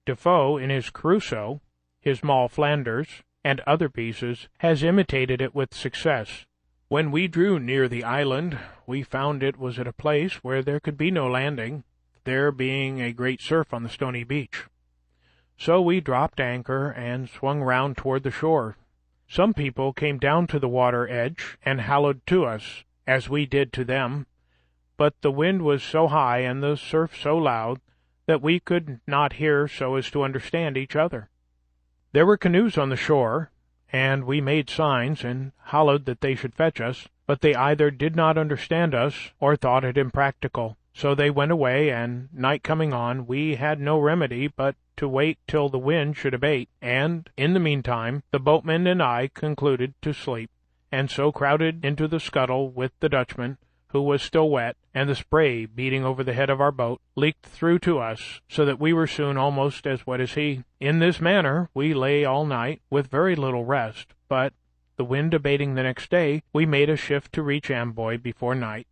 Defoe, in his Crusoe, his Moll Flanders, and other pieces, has imitated it with success. When we drew near the island, we found it was at a place where there could be no landing, there being a great surf on the stony beach. So we dropped anchor and swung round toward the shore. Some people came down to the water edge and hallooed to us, as we did to them, but the wind was so high and the surf so loud that we could not hear so as to understand each other. There were canoes on the shore, and we made signs and hallooed that they should fetch us, but they either did not understand us or thought it impractical. So they went away, and night coming on, we had no remedy but to wait till the wind should abate, and, in the meantime, the boatmen and I concluded to sleep, and so crowded into the scuttle with the Dutchman, who was still wet, and the spray beating over the head of our boat leaked through to us, so that we were soon almost as wet as he. In this manner we lay all night, with very little rest, but, the wind abating the next day, we made a shift to reach Amboy before night,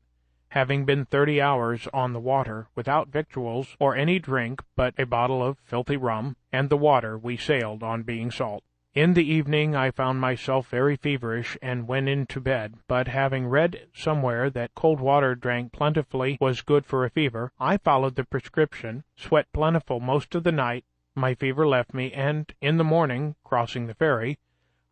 having been 30 hours on the water, without victuals or any drink but a bottle of filthy rum, and the water we sailed on being salt. In the evening I found myself very feverish, and went in to bed, but having read somewhere that cold water drank plentifully was good for a fever, I followed the prescription, sweat plentiful most of the night, my fever left me, and in the morning, crossing the ferry,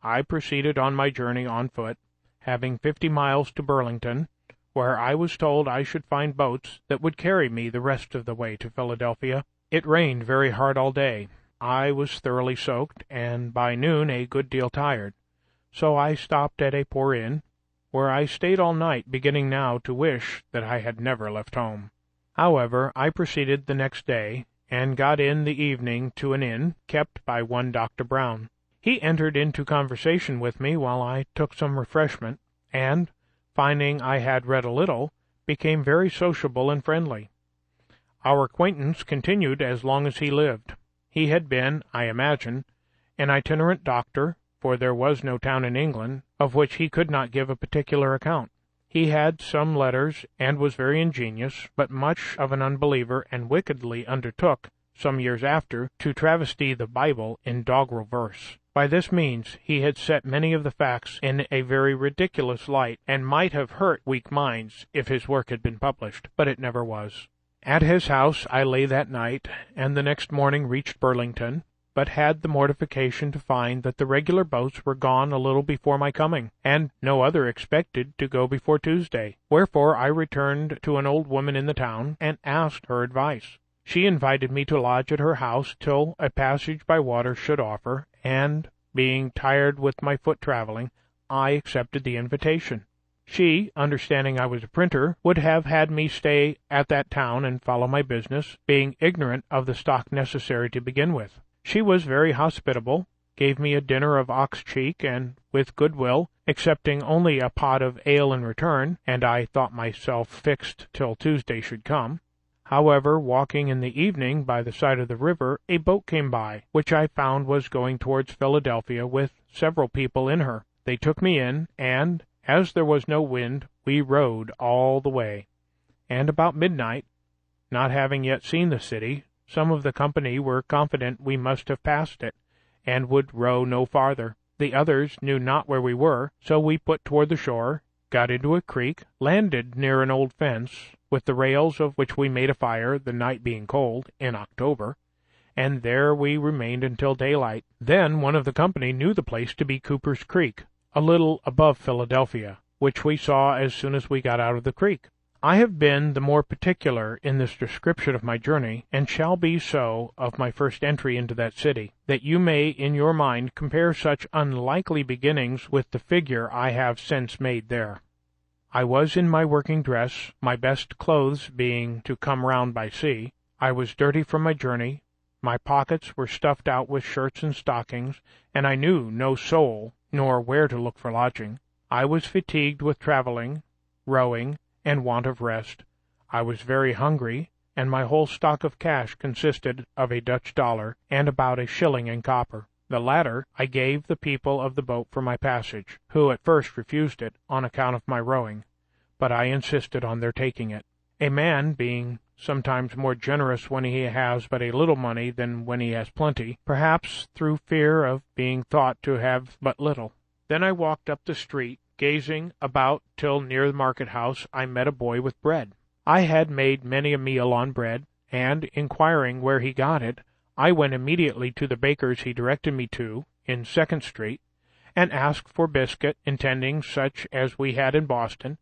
I proceeded on my journey on foot, having 50 miles to Burlington, where I was told I should find boats that would carry me the rest of the way to Philadelphia. It rained very hard all day. I was thoroughly soaked, and by noon a good deal tired, so I stopped at a poor inn, where I stayed all night, beginning now to wish that I had never left home. However, I proceeded the next day, and got in the evening to an inn kept by one Dr. Brown. He entered into conversation with me while I took some refreshment, and, finding I had read a little, became very sociable and friendly. Our acquaintance continued as long as he lived. He had been, I imagine, an itinerant doctor, for there was no town in England of which he could not give a particular account. He had some letters, and was very ingenious, but much of an unbeliever, and wickedly undertook, some years after, to travesty the Bible in doggerel verse. By this means he had set many of the facts in a very ridiculous light, and might have hurt weak minds if his work had been published, but it never was. At his house I lay that night, and the next morning reached Burlington, but had the mortification to find that the regular boats were gone a little before my coming, and no other expected to go before Tuesday. Wherefore I returned to an old woman in the town, and asked her advice. She invited me to lodge at her house till a passage by water should offer, and, being tired with my foot travelling, I accepted the invitation. She, understanding I was a printer, would have had me stay at that town and follow my business, being ignorant of the stock necessary to begin with. She was very hospitable, gave me a dinner of ox cheek, and with good will, accepting only a pot of ale in return, and I thought myself fixed till Tuesday should come. However, walking in the evening by the side of the river, a boat came by, which I found was going towards Philadelphia with several people in her. They took me in, and, as there was no wind, we rowed all the way. And about midnight, not having yet seen the city, some of the company were confident we must have passed it, and would row no farther. The others knew not where we were, so we put toward the shore, got into a creek, landed near an old fence, with the rails of which we made a fire, the night being cold, in October, and there we remained until daylight. Then one of the company knew the place to be Cooper's Creek, a little above Philadelphia, which we saw as soon as we got out of the creek. I have been the more particular in this description of my journey, and shall be so of my first entry into that city, that you may in your mind compare such unlikely beginnings with the figure I have since made there. I was in my working dress, my best clothes being to come round by sea. I was dirty from my journey, my pockets were stuffed out with shirts and stockings, and I knew no soul, nor where to look for lodging. I was fatigued with travelling, rowing, and want of rest. I was very hungry, and my whole stock of cash consisted of a Dutch dollar and about a shilling in copper. The latter I gave the people of the boat for my passage, who at first refused it on account of my rowing, but I insisted on their taking it. A man being sometimes more generous when he has but a little money than when he has plenty, perhaps through fear of being thought to have but little. Then I walked up the street, gazing about till near the market-house I met a boy with bread. I had made many a meal on bread, and, inquiring where he got it, I went immediately to the baker's he directed me to, in Second Street, and asked for biscuit, intending such as we had in Boston,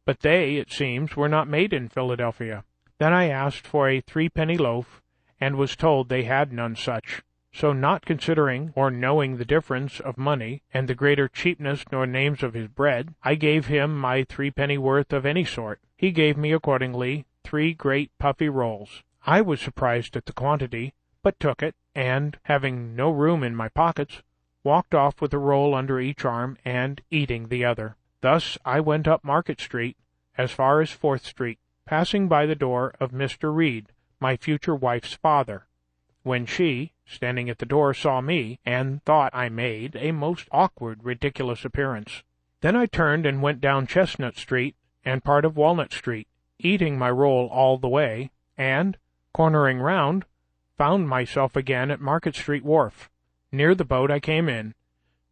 but they, it seems, were not made in Philadelphia. Then I asked for a 3-penny loaf, and was told they had none such. So not considering or knowing the difference of money, and the greater cheapness nor names of his bread, I gave him my 3-penny worth of any sort. He gave me accordingly 3 great puffy rolls. I was surprised at the quantity, but took it, and, having no room in my pockets, walked off with a roll under each arm, and eating the other. Thus I went up Market Street, as far as 4th Street, passing by the door of Mr. Reed, my future wife's father, when she, standing at the door, saw me, and thought I made a most awkward, ridiculous appearance. Then I turned and went down Chestnut Street and part of Walnut Street, eating my roll all the way, and, cornering round, found myself again at Market Street Wharf, near the boat I came in,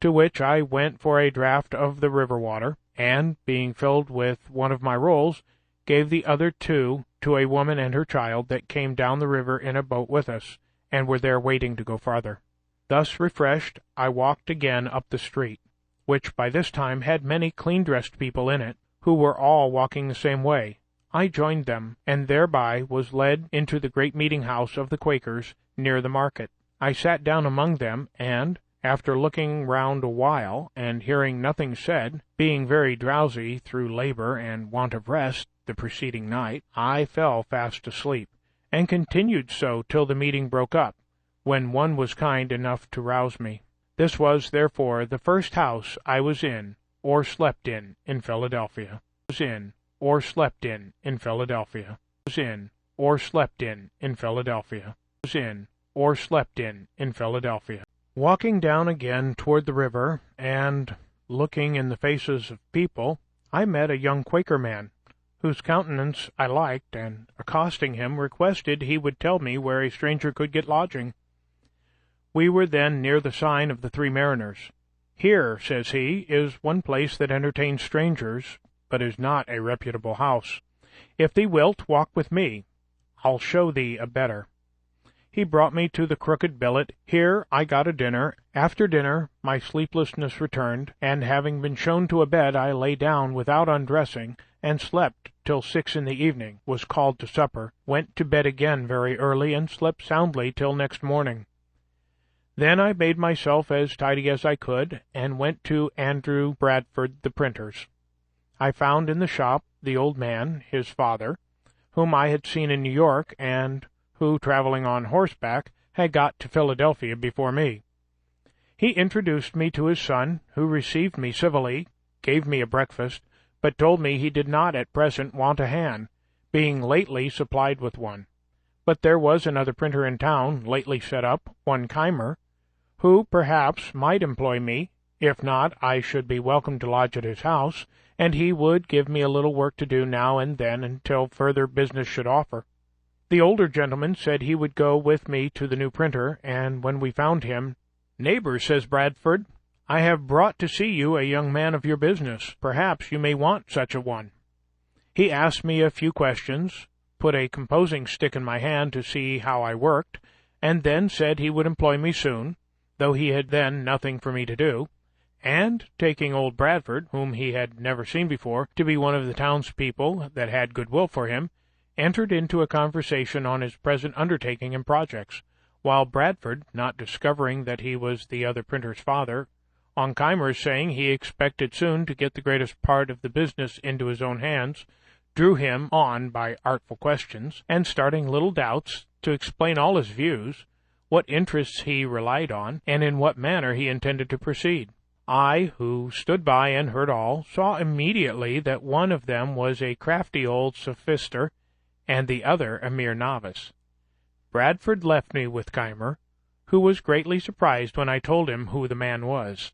to which I went for a draught of the river water, and, being filled with one of my rolls, gave the other 2 to a woman and her child that came down the river in a boat with us, and were there waiting to go farther. Thus refreshed, I walked again up the street, which by this time had many clean-dressed people in it, who were all walking the same way. I joined them, and thereby was led into the great meeting-house of the Quakers, near the market. I sat down among them, and, after looking round a while, and hearing nothing said, being very drowsy through labor and want of rest the preceding night, I fell fast asleep, and continued so till the meeting broke up, when one was kind enough to rouse me. This was, therefore, the first house I was in, or slept in Philadelphia. Was in, or slept in Philadelphia. Was in, or slept in Philadelphia. Was in, or slept in Philadelphia. Walking down again toward the river, and looking in the faces of people, I met a young Quaker man, whose countenance I liked, and, accosting him, requested he would tell me where a stranger could get lodging. We were then near the sign of the 3 Mariners. Here, says he, is one place that entertains strangers, but is not a reputable house. If thee wilt walk with me, I'll show thee a better. He brought me to the Crooked Billet. Here I got a dinner. After dinner my sleeplessness returned, and having been shown to a bed, I lay down without undressing, and slept till 6 in the evening, was called to supper, went to bed again very early, and slept soundly till next morning. Then I made myself as tidy as I could, and went to Andrew Bradford the printer's. I found in the shop the old man, his father, whom I had seen in New York, and who, travelling on horseback, had got to Philadelphia before me. He introduced me to his son, who received me civilly, gave me a breakfast, but told me he did not at present want a hand, being lately supplied with one. But there was another printer in town, lately set up, one Keimer, who perhaps might employ me. If not, I should be welcome to lodge at his house, and he would give me a little work to do now and then until further business should offer. The older gentleman said he would go with me to the new printer, and when we found him, "Neighbor," says Bradford, "I have brought to see you a young man of your business. Perhaps you may want such a one." He asked me a few questions, put a composing stick in my hand to see how I worked, and then said he would employ me soon, though he had then nothing for me to do, and, taking old Bradford, whom he had never seen before, to be one of the townspeople that had good will for him, entered into a conversation on his present undertaking and projects, while Bradford, not discovering that he was the other printer's father, on Keimer's saying he expected soon to get the greatest part of the business into his own hands, drew him on by artful questions, and starting little doubts, to explain all his views, what interests he relied on, and in what manner he intended to proceed. I, who stood by and heard all, saw immediately that one of them was a crafty old sophister, and the other a mere novice. Bradford left me with Keimer, who was greatly surprised when I told him who the man was.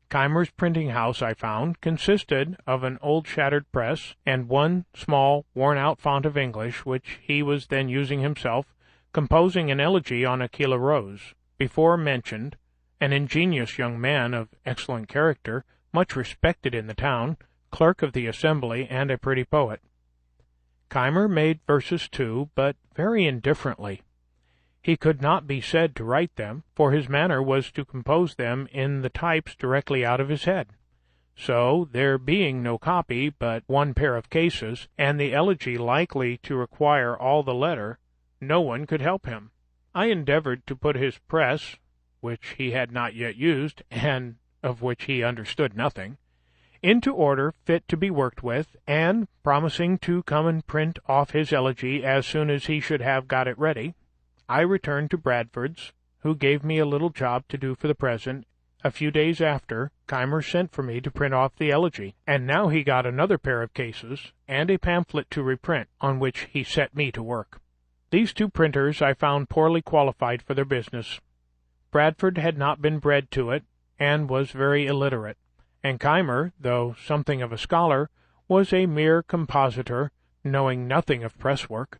Keimer's printing house, I found, consisted of an old shattered press, and one small, worn-out font of English, which he was then using himself, composing an elegy on Aquila Rose, before mentioned, an ingenious young man of excellent character, much respected in the town, clerk of the assembly, and a pretty poet. Keimer made verses too, but very indifferently. He could not be said to write them, for his manner was to compose them in the types directly out of his head. So, there being no copy but one pair of cases, and the elegy likely to require all the letter, no one could help him. I endeavored to put his press, which he had not yet used, and of which he understood nothing, into order fit to be worked with, and, promising to come and print off his elegy as soon as he should have got it ready, I returned to Bradford's, who gave me a little job to do for the present. A few days after, Keimer sent for me to print off the elegy, and now he got another pair of cases, and a pamphlet to reprint, on which he set me to work. These two printers I found poorly qualified for their business. Bradford had not been bred to it, and was very illiterate, and Keimer, though something of a scholar, was a mere compositor, knowing nothing of press work.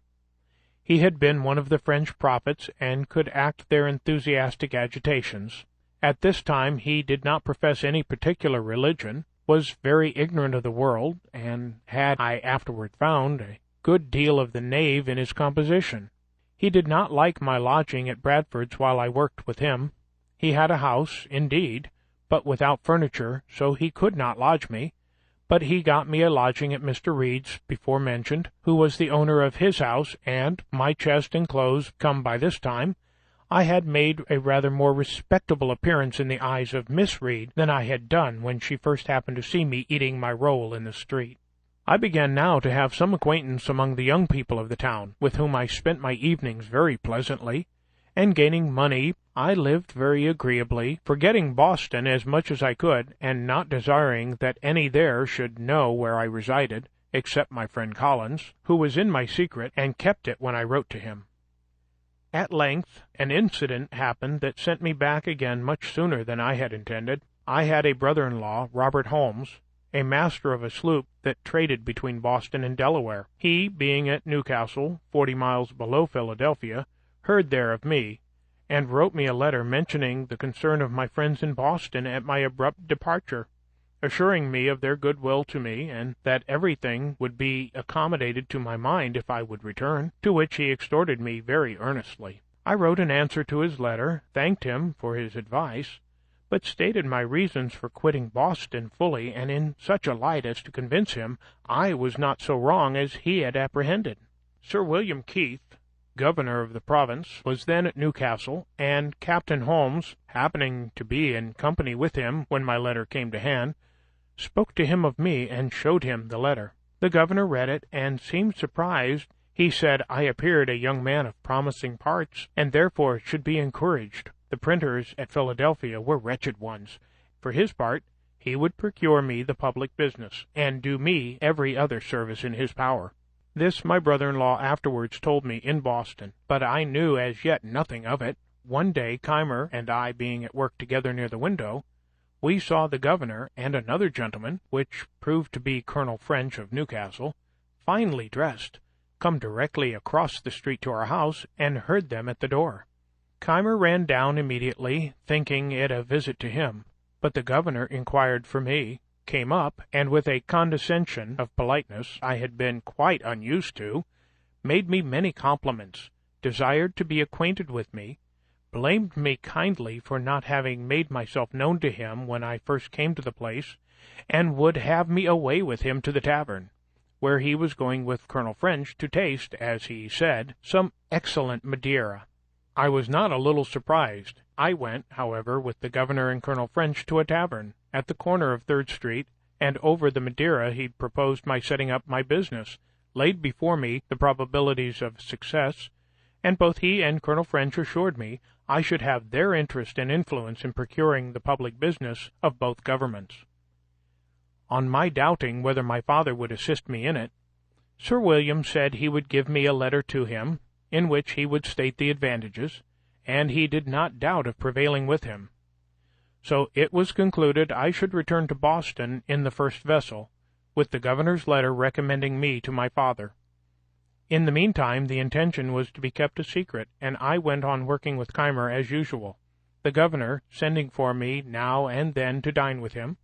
He had been one of the French prophets, and could act their enthusiastic agitations. At this time he did not profess any particular religion, was very ignorant of the world, and had, I afterward found, a good deal of the knave in his composition. He did not like my lodging at Bradford's while I worked with him. He had a house, indeed, but without furniture, so he could not lodge me, but he got me a lodging at Mr. Reed's, before mentioned, who was the owner of his house, and, my chest and clothes come by this time, I had made a rather more respectable appearance in the eyes of Miss Reed than I had done when she first happened to see me eating my roll in the street. I began now to have some acquaintance among the young people of the town, with whom I spent my evenings very pleasantly, and gaining money I lived very agreeably, forgetting Boston as much as I could, and not desiring that any there should know where I resided, except my friend Collins, who was in my secret, and kept it when I wrote to him. At length an incident happened that sent me back again much sooner than I had intended. I had a brother-in-law, Robert Holmes, a master of a sloop that traded between Boston and Delaware. He, being at Newcastle, 40 miles below Philadelphia, heard there of me, and wrote me a letter mentioning the concern of my friends in Boston at my abrupt departure, assuring me of their good will to me, and that everything would be accommodated to my mind if I would return, to which he exhorted me very earnestly. I wrote an answer to his letter, thanked him for his advice, but stated my reasons for quitting Boston fully, and in such a light as to convince him I was not so wrong as he had apprehended. Sir William Keith, governor of the province, was then at Newcastle, and Captain Holmes, happening to be in company with him when my letter came to hand, spoke to him of me, and showed him the letter. The governor read it, and seemed surprised. He said I appeared a young man of promising parts, and therefore should be encouraged. The printers at Philadelphia were wretched ones. For his part, he would procure me the public business, and do me every other service in his power. This my brother-in-law afterwards told me in Boston, but I knew as yet nothing of it. One day Keimer and I being at work together near the window, we saw the governor and another gentleman, which proved to be Colonel French of Newcastle, finely dressed, come directly across the street to our house, and heard them at the door. Keimer ran down immediately, thinking it a visit to him, but the governor inquired for me, came up, and with a condescension of politeness I had been quite unused to, made me many compliments, desired to be acquainted with me, blamed me kindly for not having made myself known to him when I first came to the place, and would have me away with him to the tavern, where he was going with Colonel French to taste, as he said, some excellent Madeira. I was not a little surprised. I went, however, with the governor and Colonel French to a tavern at the corner of 3rd Street, and over the Madeira he proposed my setting up my business, laid before me the probabilities of success, and both he and Colonel French assured me I should have their interest and influence in procuring the public business of both governments. On my doubting whether my father would assist me in it, Sir William said he would give me a letter to him, in which he would state the advantages, and he did not doubt of prevailing with him. So it was concluded I should return to Boston in the first vessel, with the governor's letter recommending me to my father. In the meantime the intention was to be kept a secret, and I went on working with Keimer as usual, the governor sending for me now and then to dine with him,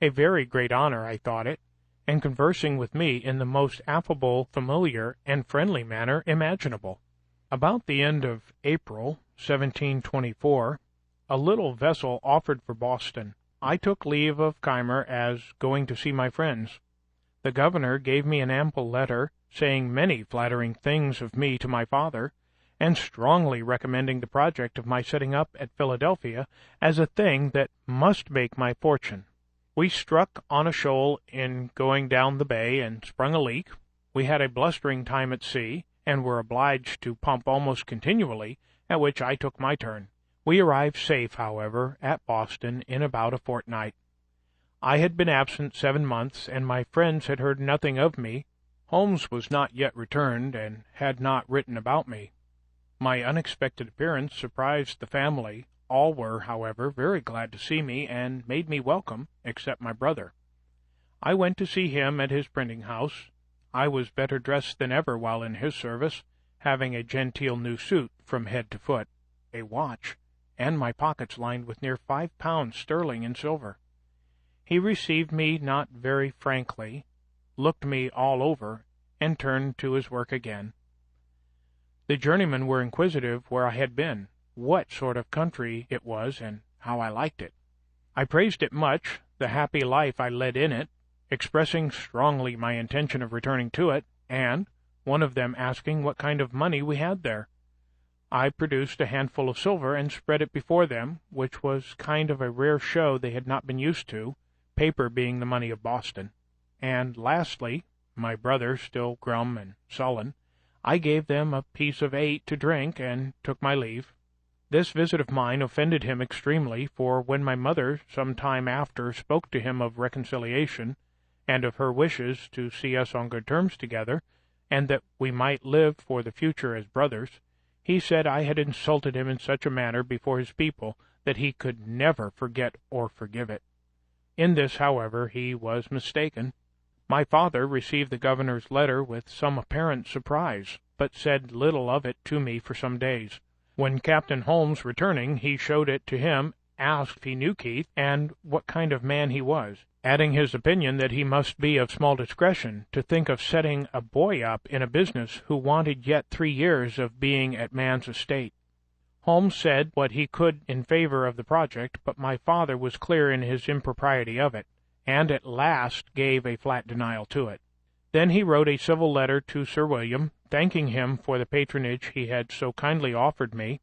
a very great honor I thought it, and conversing with me in the most affable, familiar, and friendly manner imaginable. About the end of April, 1724, a little vessel offered for Boston. I took leave of Keimer as going to see my friends. The governor gave me an ample letter, saying many flattering things of me to my father, and strongly recommending the project of my setting up at Philadelphia as a thing that must make my fortune. We struck on a shoal in going down the bay, and sprung a leak. We had a blustering time at sea, and were obliged to pump almost continually, at which I took my turn. We arrived safe, however, at Boston in about a fortnight. I had been absent 7 months, and my friends had heard nothing of me. Holmes was not yet returned, and had not written about me. My unexpected appearance surprised the family. All were, however, very glad to see me, and made me welcome, except my brother. I went to see him at his printing house. I was better dressed than ever while in his service, having a genteel new suit from head to foot, a watch, and my pockets lined with near £5 sterling in silver. He received me not very frankly, looked me all over, and turned to his work again. The journeymen were inquisitive where I had been, what sort of country it was, and how I liked it. I praised it much, the happy life I led in it, expressing strongly my intention of returning to it, and one of them asking what kind of money we had there. I produced a handful of silver and spread it before them, which was kind of a rare show they had not been used to, paper being the money of Boston. And lastly, my brother still grum and sullen, I gave them a piece of 8 to drink, and took my leave. This visit of mine offended him extremely, for when my mother some time after spoke to him of reconciliation, and of her wishes to see us on good terms together, and that we might live for the future as brothers, he said I had insulted him in such a manner before his people that he could never forget or forgive it. In this, however, he was mistaken. My father received the governor's letter with some apparent surprise, but said little of it to me for some days. When Captain Holmes, returning, he showed it to him, asked if he knew Keith, and what kind of man he was, adding his opinion that he must be of small discretion to think of setting a boy up in a business who wanted yet 3 years of being at man's estate. Holmes said what he could in favor of the project, but my father was clear in his impropriety of it, and at last gave a flat denial to it. Then he wrote a civil letter to Sir William, thanking him for the patronage he had so kindly offered me,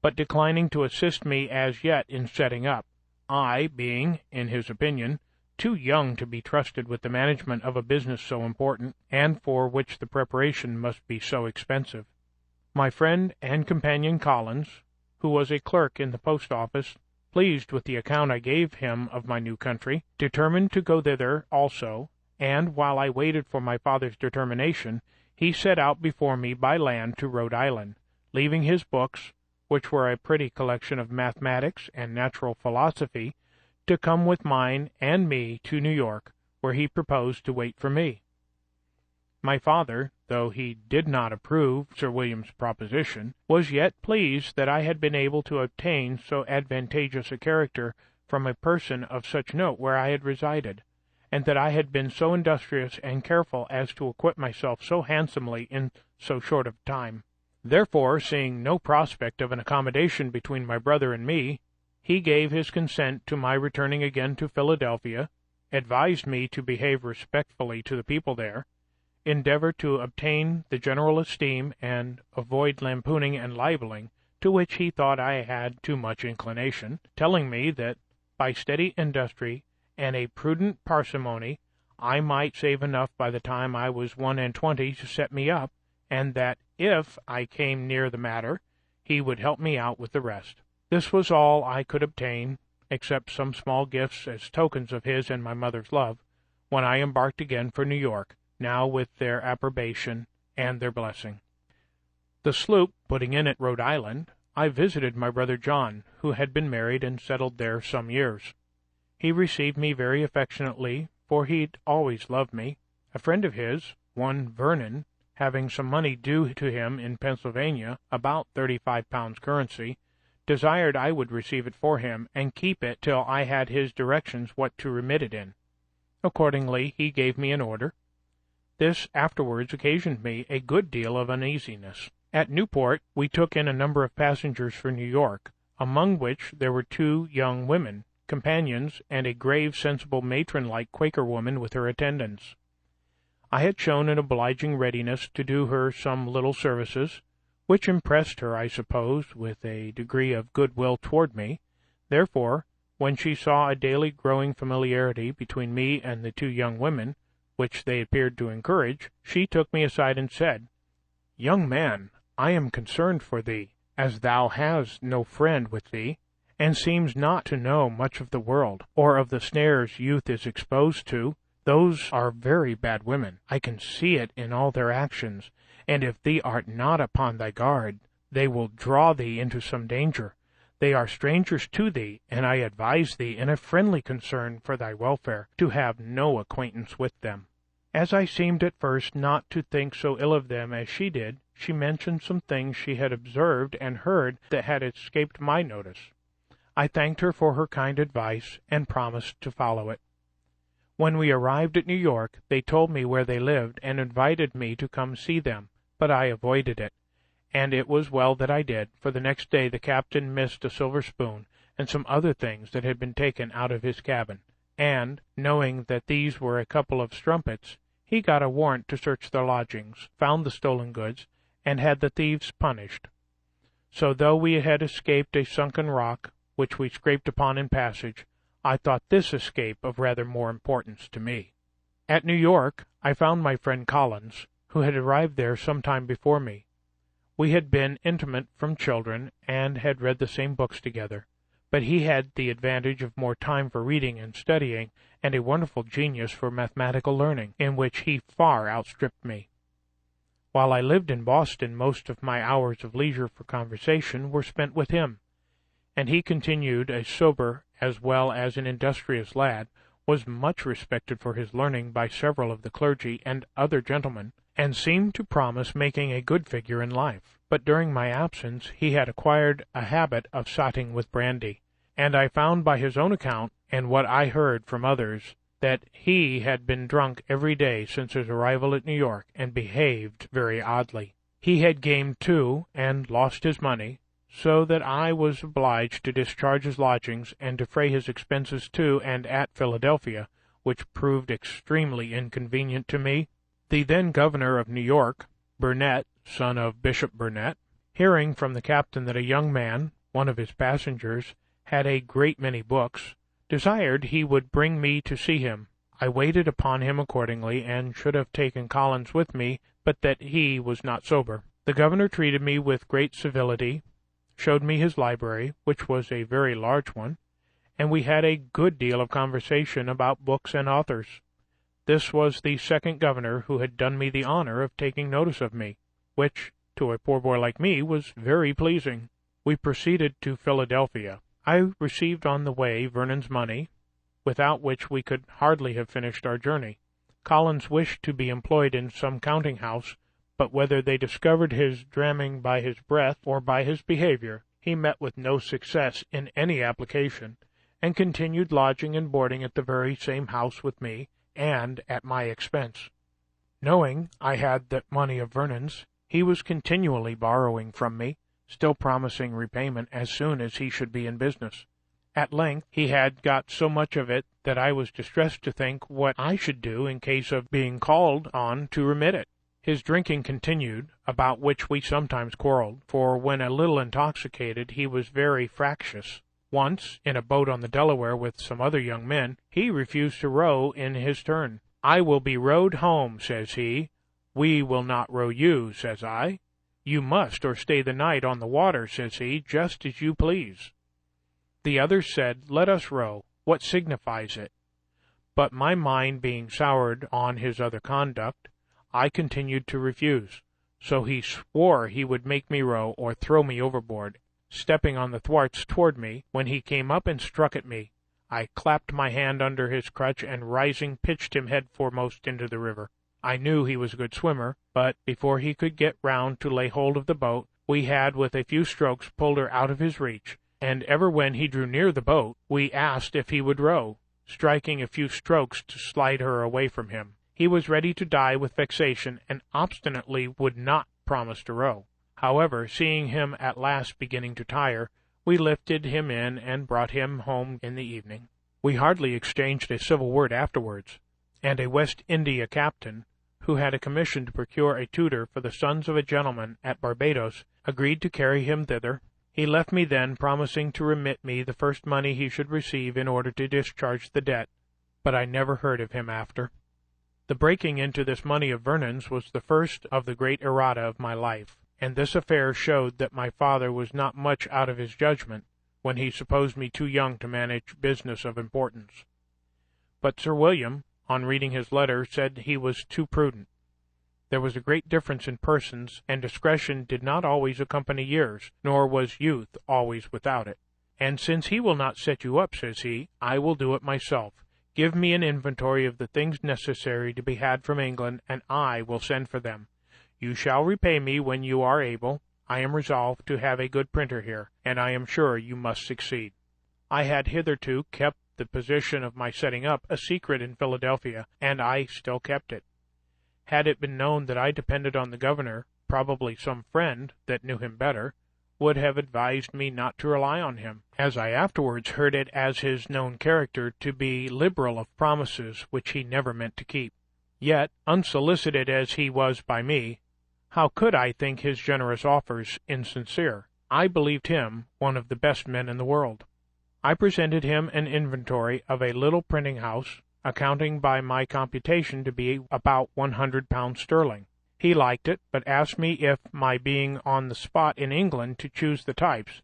but declining to assist me as yet in setting up, I being, in his opinion, too young to be trusted with the management of a business so important, and for which the preparation must be so expensive. My friend and companion Collins, who was a clerk in the post office, pleased with the account I gave him of my new country, determined to go thither also, and while I waited for my father's determination, he set out before me by land to Rhode Island, leaving his books, which were a pretty collection of mathematics and natural philosophy, to come with mine and me to New York, where he proposed to wait for me. My father, though he did not approve Sir William's proposition, was yet pleased that I had been able to obtain so advantageous a character from a person of such note where I had resided, and that I had been so industrious and careful as to acquit myself so handsomely in so short a time. Therefore, seeing no prospect of an accommodation between my brother and me, he gave his consent to my returning again to Philadelphia, advised me to behave respectfully to the people there, endeavor to obtain the general esteem, and avoid lampooning and libeling, to which he thought I had too much inclination, telling me that by steady industry and a prudent parsimony I might save enough by the time I was 21 to set me up, and that if I came near the matter, he would help me out with the rest. This was all I could obtain, except some small gifts as tokens of his and my mother's love, when I embarked again for New York, now with their approbation and their blessing. The sloop putting in at Rhode Island, I visited my brother John, who had been married and settled there some years. He received me very affectionately, for he'd always loved me. A friend of his, one Vernon, having some money due to him in Pennsylvania, about 35 pounds currency, desired I would receive it for him, and keep it till I had his directions what to remit it in. Accordingly, he gave me an order. This afterwards occasioned me a good deal of uneasiness. At Newport we took in a number of passengers for New York, among which there were 2 young women, companions, and a grave, sensible, matron-like Quaker woman with her attendants. I had shown an obliging readiness to do her some little services, which impressed her, I suppose, with a degree of good-will toward me. Therefore, when she saw a daily growing familiarity between me and the 2 young women, which they appeared to encourage, she took me aside and said, "Young man, I am concerned for thee, as thou hast no friend with thee, and seems not to know much of the world, or of the snares youth is exposed to. Those are very bad women. I can see it in all their actions, and if thee art not upon thy guard, they will draw thee into some danger. They are strangers to thee, and I advise thee, in a friendly concern for thy welfare, to have no acquaintance with them." As I seemed at first not to think so ill of them as she did, she mentioned some things she had observed and heard that had escaped my notice. I thanked her for her kind advice, and promised to follow it. When we arrived at New York, they told me where they lived, and invited me to come see them, but I avoided it, and it was well that I did, for the next day the captain missed a silver spoon and some other things that had been taken out of his cabin, and, knowing that these were a couple of strumpets, he got a warrant to search their lodgings, found the stolen goods, and had the thieves punished. So though we had escaped a sunken rock, which we scraped upon in passage, I thought this escape of rather more importance to me. At New York I found my friend Collins, who had arrived there some time before me. We had been intimate from children, and had read the same books together, but he had the advantage of more time for reading and studying, and a wonderful genius for mathematical learning, in which he far outstripped me. While I lived in Boston, most of my hours of leisure for conversation were spent with him, and he continued a sober as well as an industrious lad, was much respected for his learning by several of the clergy and other gentlemen, and seemed to promise making a good figure in life. But during my absence he had acquired a habit of sotting with brandy, and I found by his own account, and what I heard from others, that he had been drunk every day since his arrival at New York, and behaved very oddly. He had gamed too, and lost his money, so that I was obliged to discharge his lodgings, and defray his expenses to and at Philadelphia, which proved extremely inconvenient to me. The then governor of New York, Burnet, son of Bishop Burnet, hearing from the captain that a young man, one of his passengers, had a great many books, desired he would bring me to see him. I waited upon him accordingly, and should have taken Collins with me, but that he was not sober. The governor treated me with great civility, showed me his library, which was a very large one, and we had a good deal of conversation about books and authors. This was the second governor who had done me the honor of taking notice of me, which, to a poor boy like me, was very pleasing. We proceeded to Philadelphia. I received on the way Vernon's money, without which we could hardly have finished our journey. Collins wished to be employed in some counting-house, but whether they discovered his dramming by his breath or by his behavior, he met with no success in any application, and continued lodging and boarding at the very same house with me, and at my expense. Knowing I had that money of Vernon's, he was continually borrowing from me, still promising repayment as soon as he should be in business. At length he had got so much of it that I was distressed to think what I should do in case of being called on to remit it. His drinking continued, about which we sometimes quarrelled, for when a little intoxicated he was very fractious. Once, in a boat on the Delaware with some other young men, he refused to row in his turn. "I will be rowed home," says he. "We will not row you," says I. "You must, or stay the night on the water," says he, "just as you please." The others said, "Let us row. What signifies it?" But my mind being soured on his other conduct, I continued to refuse. So he swore he would make me row or throw me overboard, stepping on the thwarts toward me, when he came up and struck at me. I clapped my hand under his crutch, and rising pitched him head foremost into the river. I knew he was a good swimmer, but before he could get round to lay hold of the boat, we had with a few strokes pulled her out of his reach, and ever when he drew near the boat, we asked if he would row, striking a few strokes to slide her away from him. He was ready to die with vexation, and obstinately would not promise to row. However, seeing him at last beginning to tire, we lifted him in and brought him home in the evening. We hardly exchanged a civil word afterwards, and a West India captain, who had a commission to procure a tutor for the sons of a gentleman at Barbados, agreed to carry him thither. He left me then, promising to remit me the first money he should receive in order to discharge the debt, but I never heard of him after. The breaking into this money of Vernon's was the first of the great errata of my life, and this affair showed that my father was not much out of his judgment when he supposed me too young to manage business of importance. But Sir William, on reading his letter, said he was too prudent. There was a great difference in persons, and discretion did not always accompany years, nor was youth always without it. "And since he will not set you up," says he, "I will do it myself. Give me an inventory of the things necessary to be had from England, and I will send for them. You shall repay me when you are able. I am resolved to have a good printer here, and I am sure you must succeed." I had hitherto kept the position of my setting up a secret in Philadelphia, and I still kept it. Had it been known that I depended on the governor, probably some friend that knew him better would have advised me not to rely on him, as I afterwards heard it as his known character to be liberal of promises which he never meant to keep. Yet, unsolicited as he was by me, how could I think his generous offers insincere? I believed him one of the best men in the world. I presented him an inventory of a little printing house, accounting by my computation to be about £100 sterling. He liked it, but asked me if my being on the spot in England to choose the types,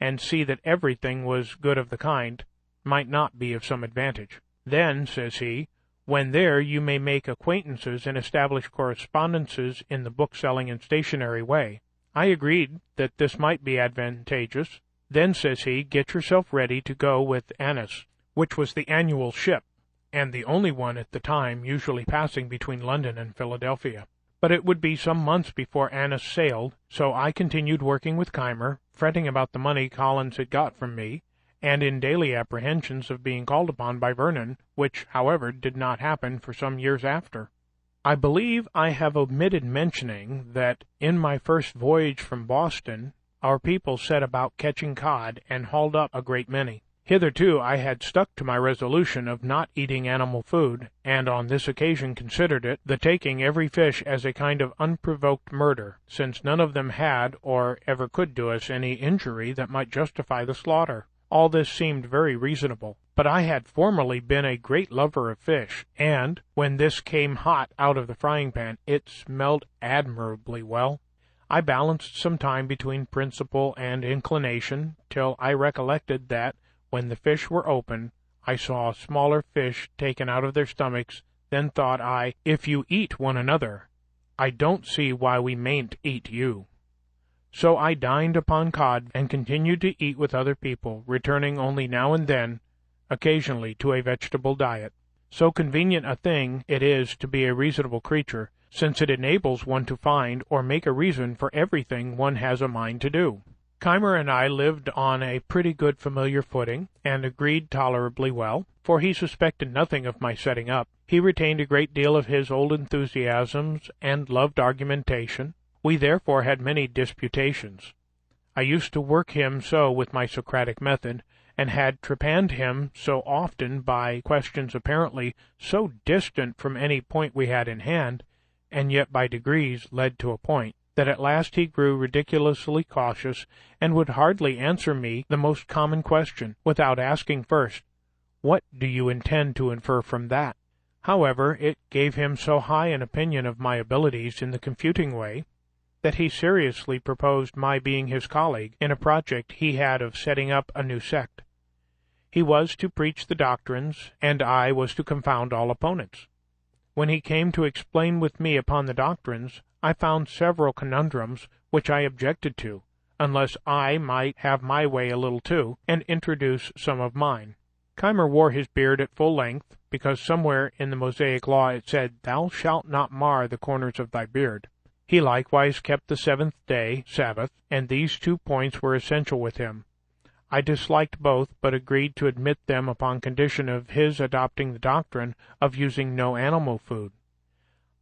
and see that everything was good of the kind, might not be of some advantage. "Then," says he, "when there you may make acquaintances and establish correspondences in the bookselling and stationery way." I agreed that this might be advantageous. "Then," says he, "get yourself ready to go with Annis," which was the annual ship, and the only one at the time usually passing between London and Philadelphia. But it would be some months before Annis sailed, so I continued working with Keimer, fretting about the money Collins had got from me, and in daily apprehensions of being called upon by Vernon, which, however, did not happen for some years after. I believe I have omitted mentioning that in my first voyage from Boston, our people set about catching cod, and hauled up a great many. Hitherto I had stuck to my resolution of not eating animal food, and on this occasion considered it the taking every fish as a kind of unprovoked murder, since none of them had or ever could do us any injury that might justify the slaughter. All this seemed very reasonable, but I had formerly been a great lover of fish, and when this came hot out of the frying pan, it smelled admirably well. I balanced some time between principle and inclination, till I recollected that, when the fish were opened, I saw smaller fish taken out of their stomachs. Then thought I, if you eat one another, I don't see why we mayn't eat you. So I dined upon cod, and continued to eat with other people, returning only now and then, occasionally, to a vegetable diet. So convenient a thing it is to be a reasonable creature, since it enables one to find or make a reason for everything one has a mind to do. Keimer and I lived on a pretty good familiar footing, and agreed tolerably well, for he suspected nothing of my setting up. He retained a great deal of his old enthusiasms, and loved argumentation. We therefore had many disputations. I used to work him so with my Socratic method, and had trepanned him so often by questions apparently so distant from any point we had in hand, and yet by degrees led to a point, that at last he grew ridiculously cautious, and would hardly answer me the most common question, without asking first, "What do you intend to infer from that?" However, it gave him so high an opinion of my abilities in the confuting way, that he seriously proposed my being his colleague in a project he had of setting up a new sect. He was to preach the doctrines, and I was to confound all opponents. When he came to explain with me upon the doctrines, I found several conundrums which I objected to, unless I might have my way a little too, and introduce some of mine. Keimer wore his beard at full length, because somewhere in the Mosaic law it said, "Thou shalt not mar the corners of thy beard." He likewise kept the seventh-day Sabbath, and these 2 points were essential with him. I disliked both, but agreed to admit them upon condition of his adopting the doctrine of using no animal food.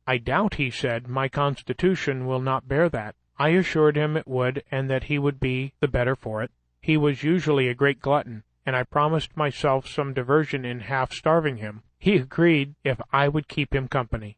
"I doubt," he said, "my constitution will not bear that." I assured him it would, and that he would be the better for it. He was usually a great glutton, and I promised myself some diversion in half-starving him. He agreed if I would keep him company.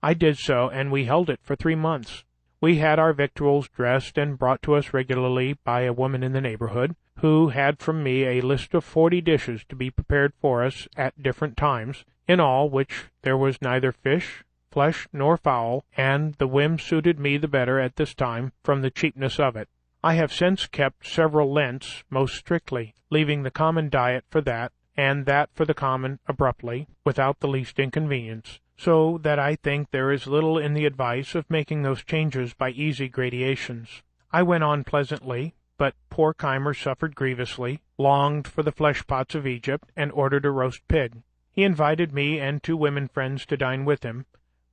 I did so, and we held it for 3 months. We had our victuals dressed and brought to us regularly by a woman in the neighborhood, who had from me a list of 40 dishes to be prepared for us at different times, in all which there was neither fish, flesh, nor fowl, and the whim suited me the better at this time from the cheapness of it. I have since kept several Lents most strictly, leaving the common diet for that, and that for the common abruptly, without the least inconvenience, so that I think there is little in the advice of making those changes by easy gradations. I went on pleasantly, but poor Keimer suffered grievously, longed for the flesh-pots of Egypt, and ordered a roast pig. He invited me and 2 women friends to dine with him,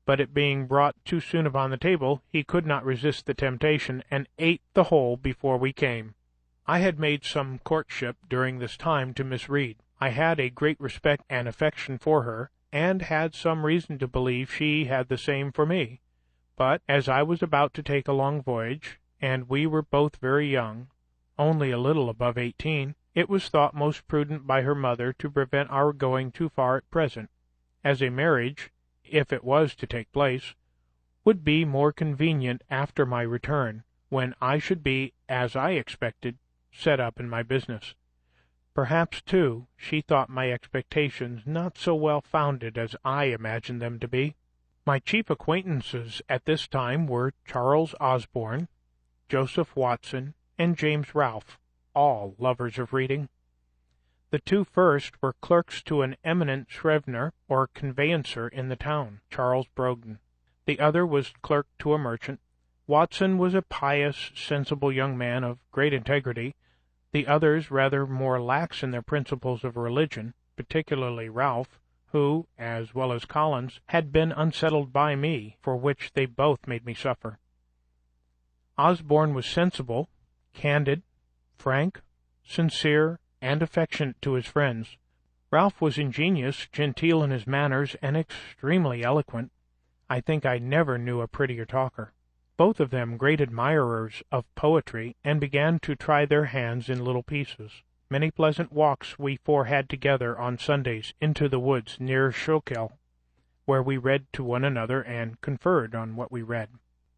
but it being brought too soon upon the table, he could not resist the temptation, and ate the whole before we came. I had made some courtship during this time to Miss Reed. I had a great respect and affection for her, and had some reason to believe she had the same for me. But as I was about to take a long voyage, and we were both very young, only a little above 18, it was thought most prudent by her mother to prevent our going too far at present, as a marriage, if it was to take place, would be more convenient after my return, when I should be, as I expected, set up in my business. Perhaps, too, she thought my expectations not so well founded as I imagined them to be. My chief acquaintances at this time were Charles Osborne, Joseph Watson, and James Ralph, all lovers of reading. The 2 first were clerks to an eminent scrivener or conveyancer in the town, Charles Brogden. The other was clerk to a merchant. Watson was a pious, sensible young man of great integrity, the others rather more lax in their principles of religion, particularly Ralph, who, as well as Collins, had been unsettled by me, for which they both made me suffer. Osborne was sensible, candid, frank, sincere, and affectionate to his friends. Ralph was ingenious, genteel in his manners, and extremely eloquent. I think I never knew a prettier talker. Both of them great admirers of poetry, and began to try their hands in little pieces. Many pleasant walks we 4 had together on Sundays into the woods near Schuylkill, where we read to one another and conferred on what we read.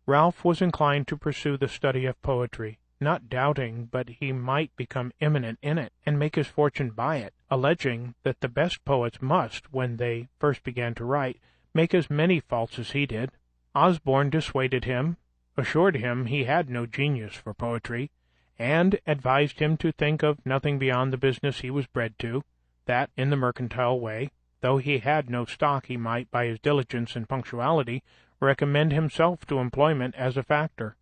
Ralph was inclined to pursue the study of poetry, not doubting but he might become eminent in it, and make his fortune by it, alleging that the best poets must, when they first began to write, make as many faults as he did. Osborne dissuaded him, assured him he had no genius for poetry, and advised him to think of nothing beyond the business he was bred to, that in the mercantile way, though he had no stock, he might, by his diligence and punctuality, recommend himself to employment as a factor,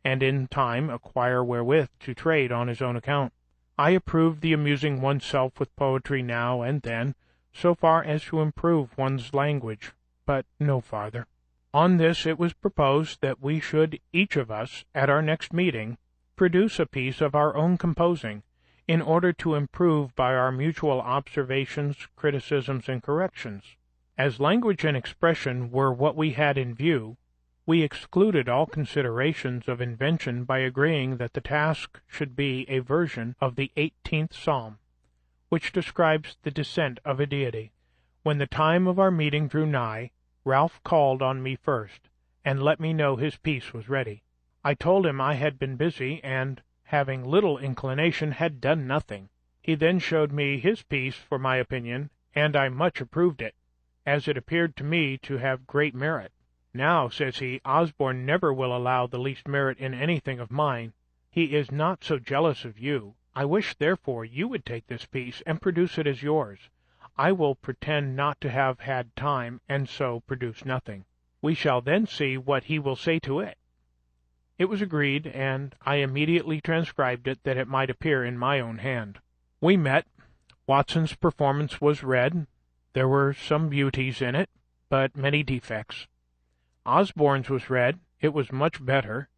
and in time acquire wherewith to trade on his own account. I approved the amusing oneself with poetry now and then, so far as to improve one's language, but no farther. On this it was proposed that we should each of us, at our next meeting, produce a piece of our own composing, in order to improve by our mutual observations, criticisms, and corrections. As language and expression were what we had in view, we excluded all considerations of invention by agreeing that the task should be a version of the 18th Psalm, which describes the descent of a deity. When the time of our meeting drew nigh, Ralph called on me first, and let me know his piece was ready. I told him I had been busy, and, having little inclination, had done nothing. He then showed me his piece for my opinion, and I much approved it, as it appeared to me to have great merit. Now, says he, Osborne never will allow the least merit in anything of mine. He is not so jealous of you. I wish, therefore, you would take this piece and produce it as yours. I will pretend not to have had time, and so produce nothing. We shall then see what he will say to it. It was agreed, and I immediately transcribed it that it might appear in my own hand. We met. Watson's performance was read. There were some beauties in it, but many defects. Osborne's was read. It was much better.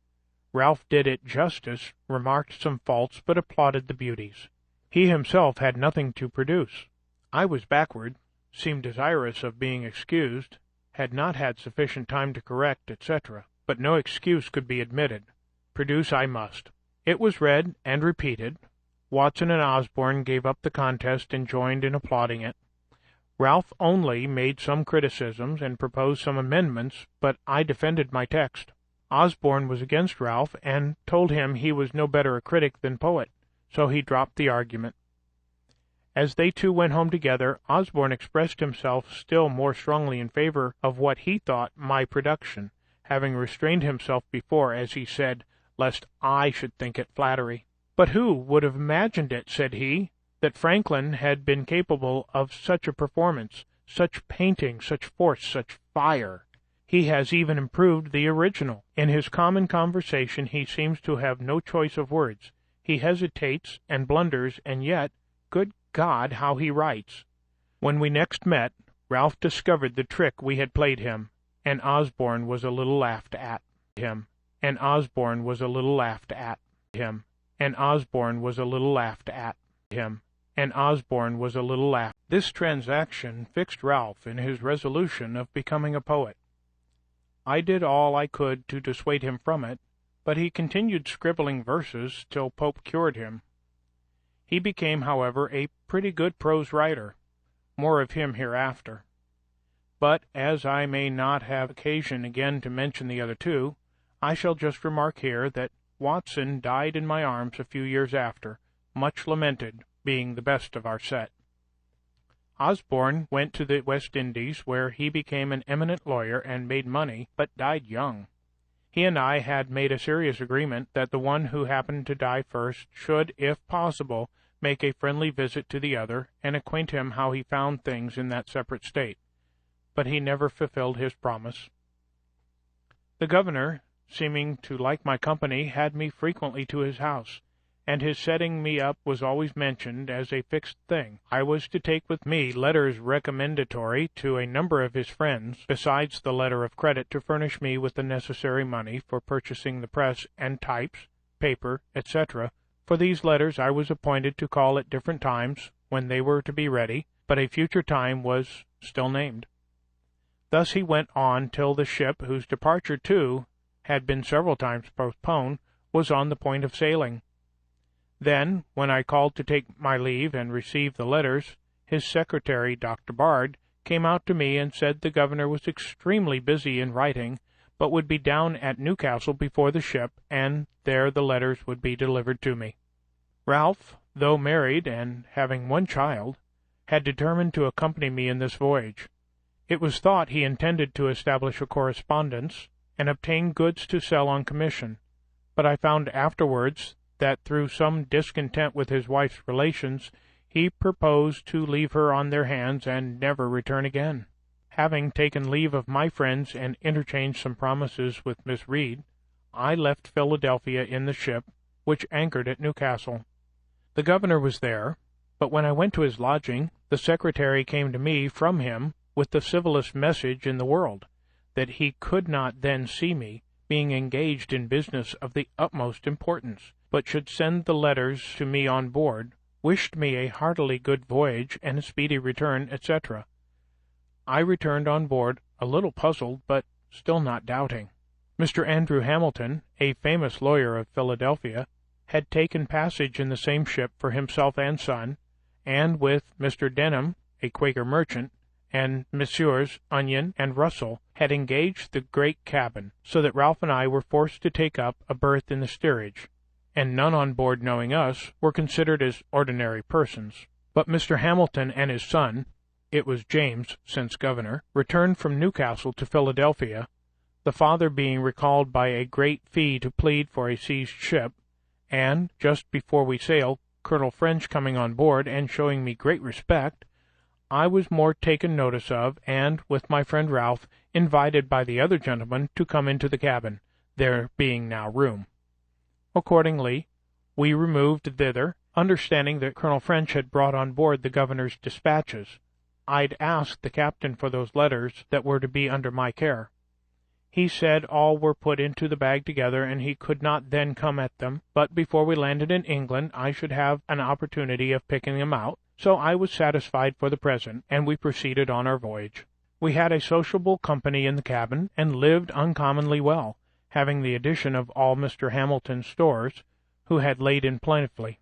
Ralph did it justice, remarked some faults, but applauded the beauties. He himself had nothing to produce. I was backward, seemed desirous of being excused, had not had sufficient time to correct, etc., but no excuse could be admitted. Produce I must. It was read and repeated. Watson and Osborne gave up the contest and joined in applauding it. Ralph only made some criticisms and proposed some amendments, but I defended my text. Osborne was against Ralph, and told him he was no better a critic than poet, so he dropped the argument. As they two went home together, Osborne expressed himself still more strongly in favor of what he thought my production, having restrained himself before, as he said, lest I should think it flattery. But who would have imagined it, said he, that Franklin had been capable of such a performance, such painting, such force, such fire? He has even improved the original. In his common conversation he seems to have no choice of words. He hesitates and blunders, and yet, good God, how he writes! When we next met, Ralph discovered the trick we had played him, and Osborne was a little laughed at him, and Osborne was a little laughed at him, and Osborne was a little laughed at him, and Osborne was a little laughed. This transaction fixed Ralph in his resolution of becoming a poet. I did all I could to dissuade him from it, but he continued scribbling verses till Pope cured him. He became, however, a pretty good prose writer. More of him hereafter. But as I may not have occasion again to mention the other two, I shall just remark here that Watson died in my arms a few years after, much lamented, being the best of our set. Osborne went to the West Indies, where he became an eminent lawyer and made money, but died young. He and I had made a serious agreement that the one who happened to die first should, if possible, make a friendly visit to the other, and acquaint him how he found things in that separate state. But he never fulfilled his promise. The governor, seeming to like my company, had me frequently to his house, and his setting me up was always mentioned as a fixed thing. I was to take with me letters recommendatory to a number of his friends, besides the letter of credit to furnish me with the necessary money for purchasing the press and types, paper, etc. For these letters I was appointed to call at different times, when they were to be ready, but a future time was still named. Thus he went on till the ship, whose departure, too, had been several times postponed, was on the point of sailing. Then, when I called to take my leave and receive the letters, his secretary, Dr. Bard, came out to me and said the governor was extremely busy in writing, but would be down at Newcastle before the ship, and there the letters would be delivered to me. Ralph, though married and having one child, had determined to accompany me in this voyage. It was thought he intended to establish a correspondence, and obtained goods to sell on commission, but I found afterwards that through some discontent with his wife's relations, he proposed to leave her on their hands and never return again. Having taken leave of my friends and interchanged some promises with Miss Reed, I left Philadelphia in the ship, which anchored at Newcastle. The governor was there, but when I went to his lodging, the secretary came to me from him with the civilest message in the world, that he could not then see me, being engaged in business of the utmost importance, but should send the letters to me on board, wished me a heartily good voyage and a speedy return, etc. I returned on board, a little puzzled, but still not doubting. Mr. Andrew Hamilton, a famous lawyer of Philadelphia, had taken passage in the same ship for himself and son, and with Mr. Denham, a Quaker merchant, and Messrs. Onion and Russell, had engaged the great cabin, so that Ralph and I were forced to take up a berth in the steerage, and none on board knowing us were considered as ordinary persons. But Mr. Hamilton and his son, it was James, since governor, returned from Newcastle to Philadelphia, the father being recalled by a great fee to plead for a seized ship, and, just before we sailed, Colonel French coming on board and showing me great respect, I was more taken notice of, and, with my friend Ralph, invited by the other gentlemen to come into the cabin, there being now room. Accordingly, we removed thither, understanding that Colonel French had brought on board the governor's dispatches. I'd asked the captain for those letters that were to be under my care. He said all were put into the bag together, and he could not then come at them, but before we landed in England I should have an opportunity of picking them out, so I was satisfied for the present, and we proceeded on our voyage. We had a sociable company in the cabin, and lived uncommonly well, having the addition of all Mr. Hamilton's stores, who had laid in plentifully.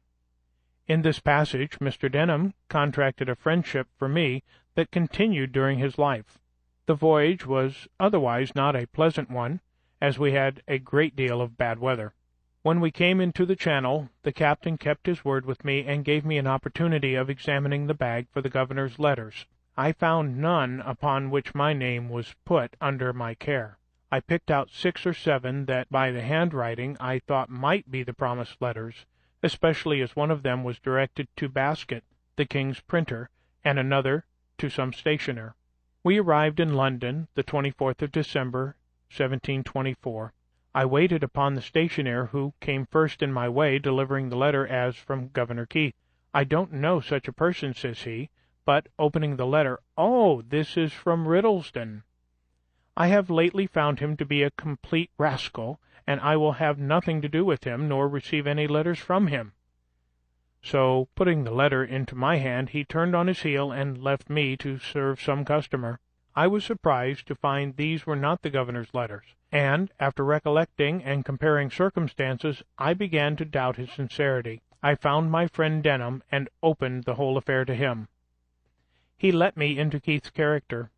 In this passage Mr. Denham contracted a friendship for me that continued during his life. The voyage was otherwise not a pleasant one, as we had a great deal of bad weather. When we came into the Channel, the captain kept his word with me and gave me an opportunity of examining the bag for the governor's letters. I found none upon which my name was put under my care. I picked out 6 or 7 that by the handwriting I thought might be the promised letters, especially as one of them was directed to Basket, the king's printer, and another to some stationer. We arrived in London the 24th of December, 1724. I waited upon the stationer, who came first in my way, delivering the letter as from Governor Keith. "I don't know such a person," says he, but, opening the letter, "Oh, this is from Riddlesden. I have lately found him to be a complete rascal, and I will have nothing to do with him, nor receive any letters from him." So, putting the letter into my hand, he turned on his heel and left me to serve some customer. I was surprised to find these were not the governor's letters, and, after recollecting and comparing circumstances, I began to doubt his sincerity. I found my friend Denham, and opened the whole affair to him. He let me into Keith's character,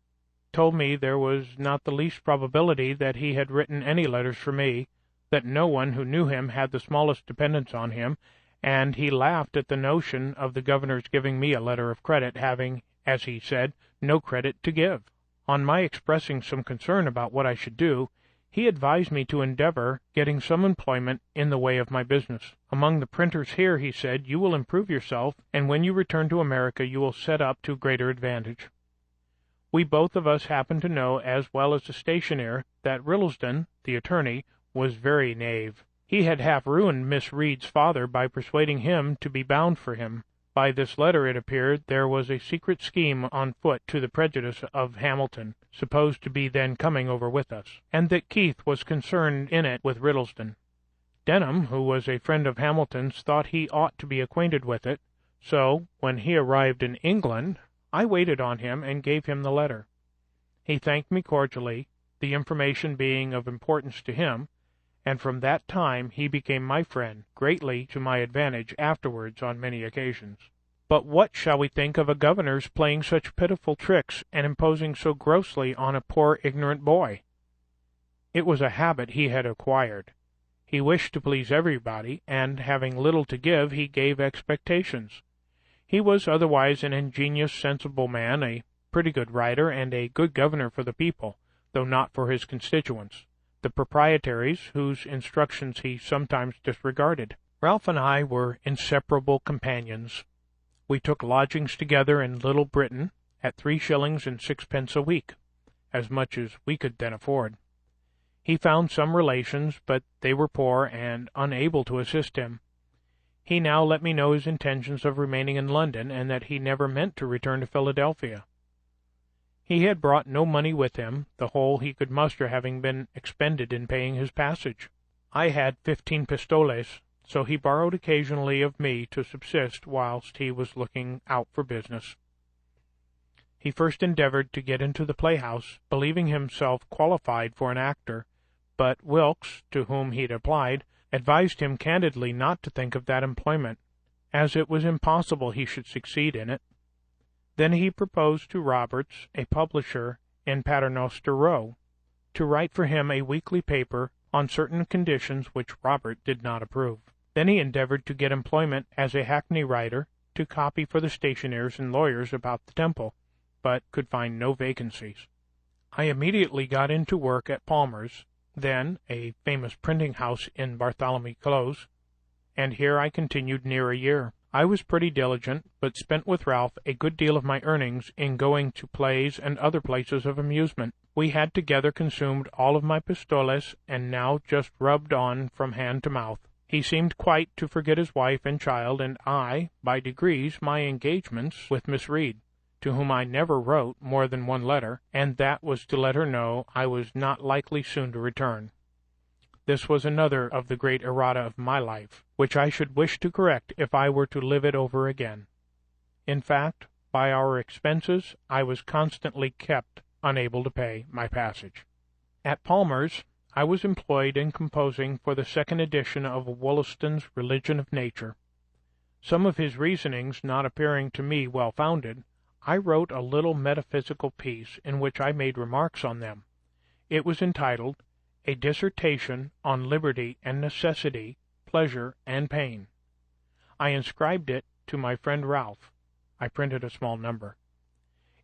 told me there was not the least probability that he had written any letters for me, that no one who knew him had the smallest dependence on him, and he laughed at the notion of the governor's giving me a letter of credit, having, as he said, no credit to give. On my expressing some concern about what I should do, he advised me to endeavor getting some employment in the way of my business. "Among the printers here," he said, "you will improve yourself, and when you return to America you will set up to greater advantage." We both of us happened to know, as well as the stationer, that Riddlesden, the attorney, was very knave. He had half ruined Miss Reed's father by persuading him to be bound for him. By this letter it appeared there was a secret scheme on foot to the prejudice of Hamilton, supposed to be then coming over with us, and that Keith was concerned in it with Riddlesden. Denham, who was a friend of Hamilton's, thought he ought to be acquainted with it, so, when he arrived in England, I waited on him and gave him the letter. He thanked me cordially, the information being of importance to him, and from that time he became my friend, greatly to my advantage afterwards on many occasions. But what shall we think of a governor's playing such pitiful tricks and imposing so grossly on a poor ignorant boy? It was a habit he had acquired. He wished to please everybody, and, having little to give, he gave expectations. He was otherwise an ingenious, sensible man, a pretty good writer, and a good governor for the people, though not for his constituents. the proprietaries, whose instructions he sometimes disregarded. Ralph and I were inseparable companions. We took lodgings together in Little Britain at 3 shillings and 6 a week, as much as we could then afford. He found some relations, but they were poor and unable to assist him. He now let me know his intentions of remaining in London, and that he never meant to return to Philadelphia. He had brought no money with him, the whole he could muster having been expended in paying his passage. I had 15 pistoles, so he borrowed occasionally of me to subsist whilst he was looking out for business. He first endeavored to get into the playhouse, believing himself qualified for an actor, but Wilkes, to whom he had applied, advised him candidly not to think of that employment, as it was impossible he should succeed in it. Then he proposed to Roberts, a publisher in Paternoster Row, to write for him a weekly paper on certain conditions which Robert did not approve. Then he endeavored to get employment as a hackney writer to copy for the stationers and lawyers about the Temple, but could find no vacancies. I immediately got into work at Palmer's, then a famous printing house in Bartholomew Close, and here I continued near a year. I was pretty diligent, but spent with Ralph a good deal of my earnings in going to plays and other places of amusement. We had together consumed all of my pistoles, and now just rubbed on from hand to mouth. He seemed quite to forget his wife and child, and I, by degrees, my engagements with Miss Reed, to whom I never wrote more than 1 letter, and that was to let her know I was not likely soon to return. This was another of the great errata of my life, which I should wish to correct if I were to live it over again. In fact, by our expenses, I was constantly kept unable to pay my passage. At Palmer's, I was employed in composing for the 2nd edition of Wollaston's Religion of Nature. Some of his reasonings not appearing to me well-founded, I wrote a little metaphysical piece in which I made remarks on them. It was entitled, A Dissertation on Liberty and Necessity, Pleasure and Pain. I inscribed it to my friend Ralph. I printed a small number.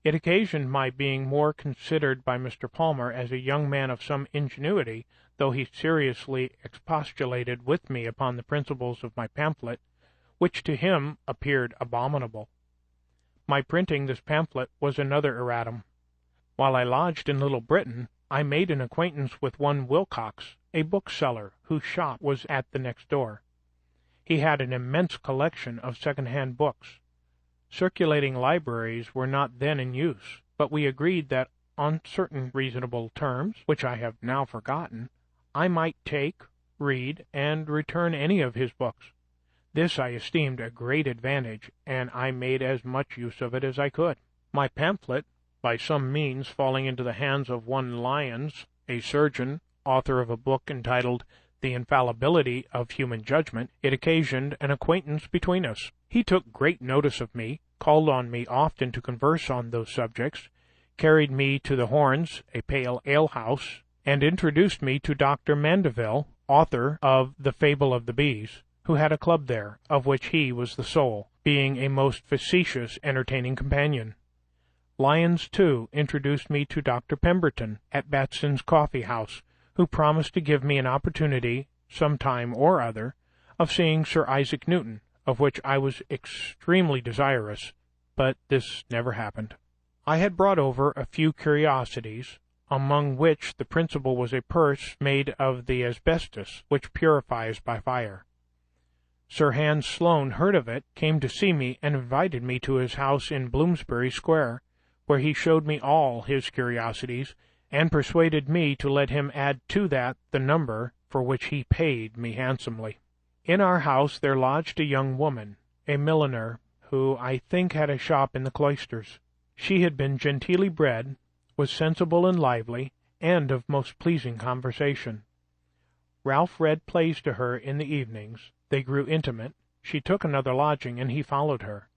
It occasioned my being more considered by Mr. Palmer as a young man of some ingenuity, though he seriously expostulated with me upon the principles of my pamphlet, which to him appeared abominable. My printing this pamphlet was another erratum. While I lodged in Little Britain, I made an acquaintance with one Wilcox, a bookseller, whose shop was at the next door. He had an immense collection of second-hand books. Circulating libraries were not then in use, but we agreed that on certain reasonable terms, which I have now forgotten, I might take, read, and return any of his books. This I esteemed a great advantage, and I made as much use of it as I could. My pamphlet, by some means falling into the hands of one Lyons, a surgeon, author of a book entitled The Infallibility of Human Judgment, it occasioned an acquaintance between us. He took great notice of me, called on me often to converse on those subjects, carried me to the Horns, a pale ale-house, and introduced me to Dr. Mandeville, author of The Fable of the Bees, who had a club there, of which he was the soul, being a most facetious, entertaining companion. Lyons, too, introduced me to Dr. Pemberton, at Batson's coffee-house, who promised to give me an opportunity, some time or other, of seeing Sir Isaac Newton, of which I was extremely desirous, but this never happened. I had brought over a few curiosities, among which the principal was a purse made of the asbestos, which purifies by fire. Sir Hans Sloane heard of it, came to see me, and invited me to his house in Bloomsbury Square, where he showed me all his curiosities, and persuaded me to let him add to that the number, for which he paid me handsomely. In our house there lodged a young woman, a milliner, who I think had a shop in the cloisters. She had been genteelly bred, was sensible and lively, and of most pleasing conversation. Ralph read plays to her in the evenings. They grew intimate. She took another lodging, and he followed her.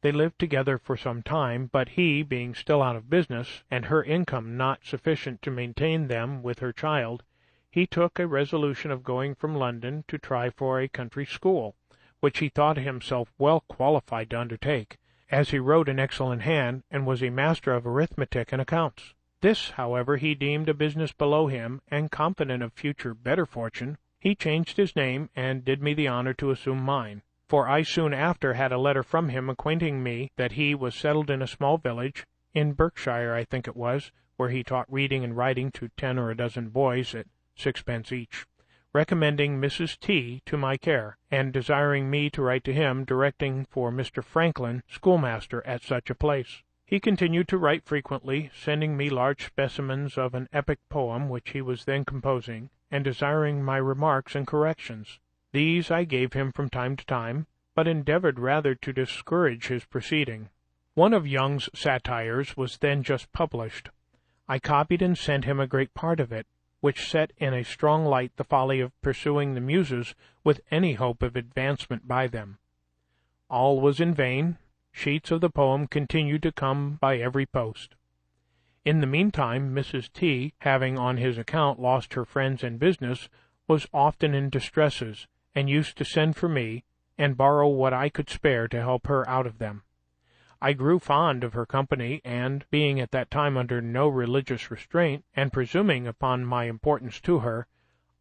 They lived together for some time, but he, being still out of business, and her income not sufficient to maintain them with her child, he took a resolution of going from London to try for a country school, which he thought himself well qualified to undertake, as he wrote an excellent hand, and was a master of arithmetic and accounts. This, however, he deemed a business below him, and confident of future better fortune, he changed his name, and did me the honor to assume mine. For I soon after had a letter from him acquainting me that he was settled in a small village, in Berkshire I think it was, where he taught reading and writing to 10 or a dozen boys at 6 pence each, recommending Mrs. T. to my care, and desiring me to write to him, directing for Mr. Franklin, schoolmaster at such a place. He continued to write frequently, sending me large specimens of an epic poem which he was then composing, and desiring my remarks and corrections. These I gave him from time to time, but endeavored rather to discourage his proceeding. One of Young's satires was then just published. I copied and sent him a great part of it, which set in a strong light the folly of pursuing the Muses with any hope of advancement by them. All was in vain. Sheets of the poem continued to come by every post. In the meantime, Mrs. T., having on his account lost her friends and business, was often in distresses, and used to send for me, and borrow what I could spare to help her out of them. I grew fond of her company, and, being at that time under no religious restraint, and presuming upon my importance to her,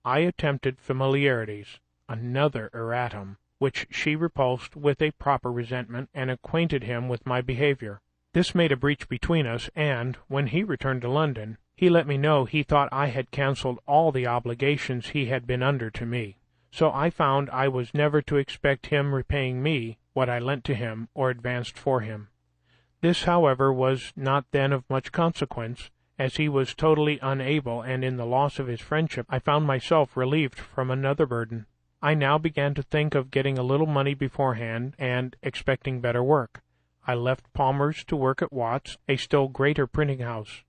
I attempted familiarities, another erratum, which she repulsed with a proper resentment, and acquainted him with my behavior. This made a breach between us, and, when he returned to London, he let me know he thought I had cancelled all the obligations he had been under to me. So I found I was never to expect him repaying me what I lent to him or advanced for him. This, however, was not then of much consequence, as he was totally unable, and in the loss of his friendship I found myself relieved from another burden. I now began to think of getting a little money beforehand, and expecting better work. I left Palmer's to work at Watts, a still greater printing house.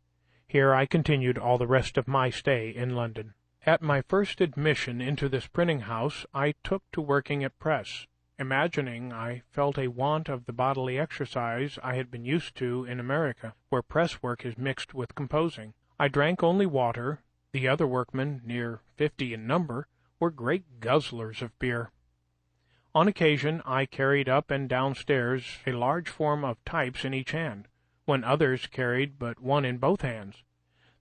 Here I continued all the rest of my stay in London. At my first admission into this printing house I took to working at press, imagining I felt a want of the bodily exercise I had been used to in America, where press work is mixed with composing. I drank only water. The other workmen, near 50 in number, were great guzzlers of beer. On occasion I carried up and downstairs a large form of types in each hand, when others carried but one in both hands.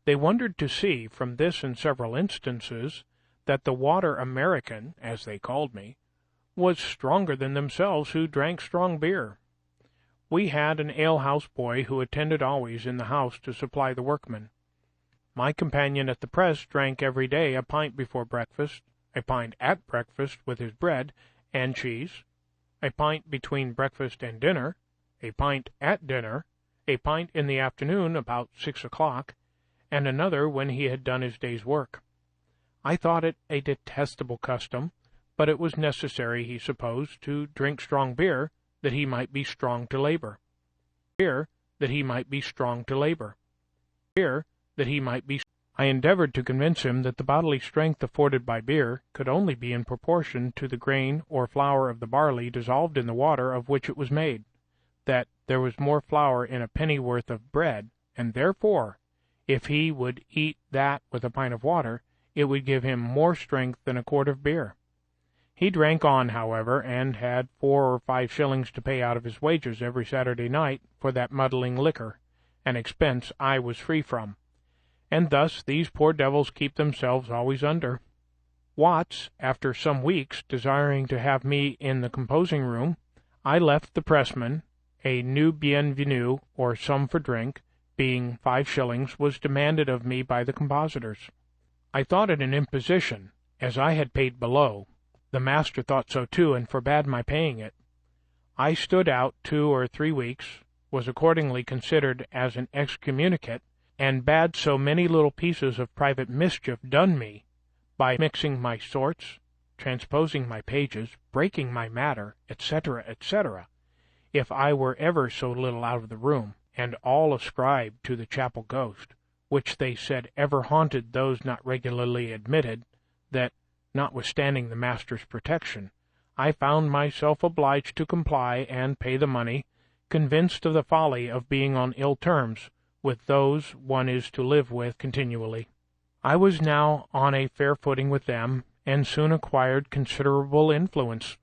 They wondered to see, from this and several instances, that the water American, as they called me, was stronger than themselves, who drank strong beer. We had an alehouse boy who attended always in the house to supply the workmen. My companion at the press drank every day a pint before breakfast, a pint at breakfast with his bread and cheese, a pint between breakfast and dinner, a pint at dinner, a pint in the afternoon about 6 o'clock, and another when he had done his day's work. I thought it a detestable custom, but it was necessary, he supposed, to drink strong beer, that he might be strong to labor. Beer, that he might be strong to labor. Beer, that he might be. I endeavored to convince him that the bodily strength afforded by beer could only be in proportion to the grain or flour of the barley dissolved in the water of which it was made, that there was more flour in a pennyworth of bread, and therefore, if he would eat that with a pint of water, it would give him more strength than a quart of beer. He drank on, however, and had 4 or 5 shillings to pay out of his wages every Saturday night for that muddling liquor, an expense I was free from. And thus these poor devils keep themselves always under. Watts, after some weeks, desiring to have me in the composing room, I left the pressman. A new bienvenue, or sum for drink, being 5 shillings, was demanded of me by the compositors. I thought it an imposition, as I had paid below. The master thought so too, and forbade my paying it. I stood out 2 or 3 weeks, was accordingly considered as an excommunicate, and bad so many little pieces of private mischief done me, by mixing my sorts, transposing my pages, breaking my matter, etc., etc., if I were ever so little out of the room, and all ascribed to the chapel ghost, which they said ever haunted those not regularly admitted, that, notwithstanding the master's protection, I found myself obliged to comply and pay the money, convinced of the folly of being on ill terms with those one is to live with continually. I was now on a fair footing with them, and soon acquired considerable influence.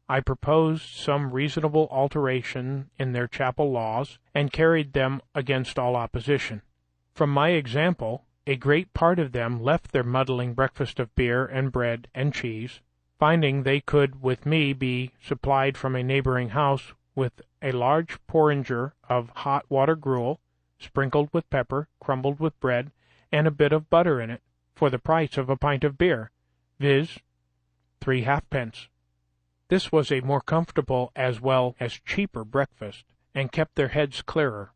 I proposed some reasonable alteration in their chapel laws, and carried them against all opposition. From my example, a great part of them left their muddling breakfast of beer and bread and cheese, finding they could with me be supplied from a neighboring house with a large porringer of hot water gruel, sprinkled with pepper, crumbled with bread, and a bit of butter in it, for the price of a pint of beer, viz., 3 halfpence. This was a more comfortable as well as cheaper breakfast, and kept their heads clearer.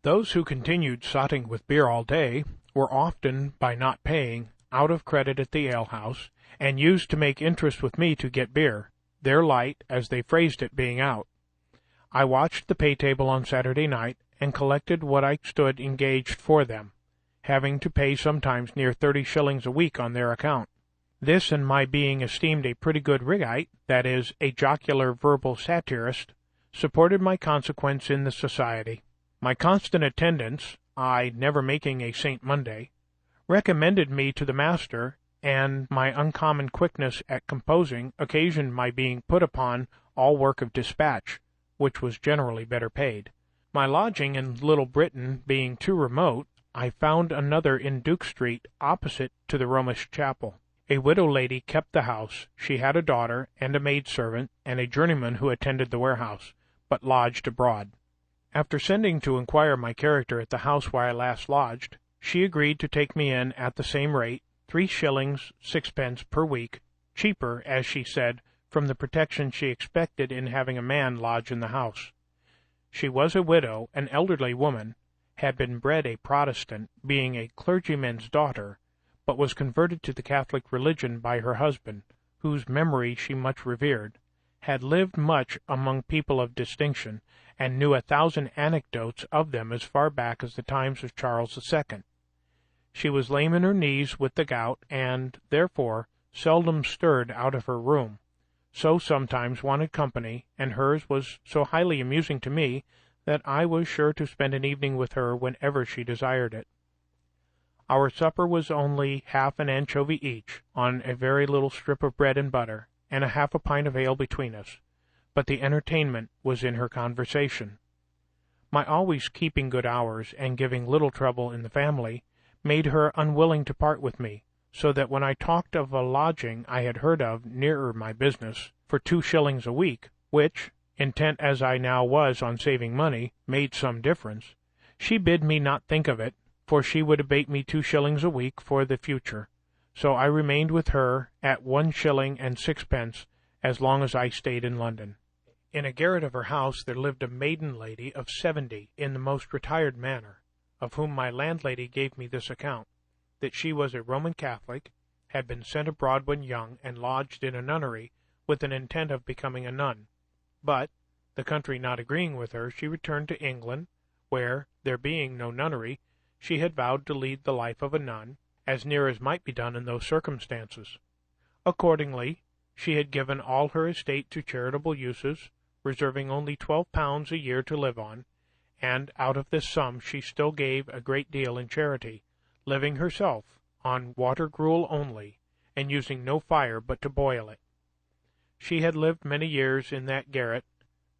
Those who continued sotting with beer all day were often, by not paying, out of credit at the alehouse, and used to make interest with me to get beer, their light, as they phrased it, being out. I watched the pay table on Saturday night, and collected what I stood engaged for them, having to pay sometimes near 30 shillings a week on their account. This, and my being esteemed a pretty good Rigite, that is, a jocular verbal satirist, supported my consequence in the society. My constant attendance, I never making a St. Monday, recommended me to the master, and my uncommon quickness at composing occasioned my being put upon all work of dispatch, which was generally better paid. My lodging in Little Britain being too remote, I found another in Duke Street, opposite to the Romish chapel. A widow lady kept the house. She had a daughter, and a maid-servant, and a journeyman who attended the warehouse, but lodged abroad. After sending to inquire my character at the house where I last lodged, she agreed to take me in at the same rate, 3 shillings 6 per week, cheaper, as she said, from the protection she expected in having a man lodge in the house. She was a widow, an elderly woman, had been bred a Protestant, being a clergyman's daughter, but was converted to the Catholic religion by her husband, whose memory she much revered, had lived much among people of distinction, and knew 1,000 anecdotes of them as far back as the times of Charles II. She was lame in her knees with the gout, and, therefore, seldom stirred out of her room, so sometimes wanted company, and hers was so highly amusing to me that I was sure to spend an evening with her whenever she desired it. Our supper was only half an anchovy each, on a very little strip of bread and butter, and a half a pint of ale between us, but the entertainment was in her conversation. My always keeping good hours, and giving little trouble in the family, made her unwilling to part with me, so that when I talked of a lodging I had heard of nearer my business, for 2 shillings a week, which, intent as I now was on saving money, made some difference, she bid me not think of it, for she would abate me 2 shillings a week for the future, so I remained with her at 1 shilling and 6 as long as I stayed in London. In a garret of her house there lived a maiden lady of 70 in the most retired manner, of whom my landlady gave me this account, that she was a Roman Catholic, had been sent abroad when young, and lodged in a nunnery with an intent of becoming a nun. But, the country not agreeing with her, she returned to England, where, there being no nunnery, she had vowed to lead the life of a nun, as near as might be done in those circumstances. Accordingly, she had given all her estate to charitable uses, reserving only £12 a year to live on, and out of this sum she still gave a great deal in charity, living herself on water gruel only, and using no fire but to boil it. She had lived many years in that garret,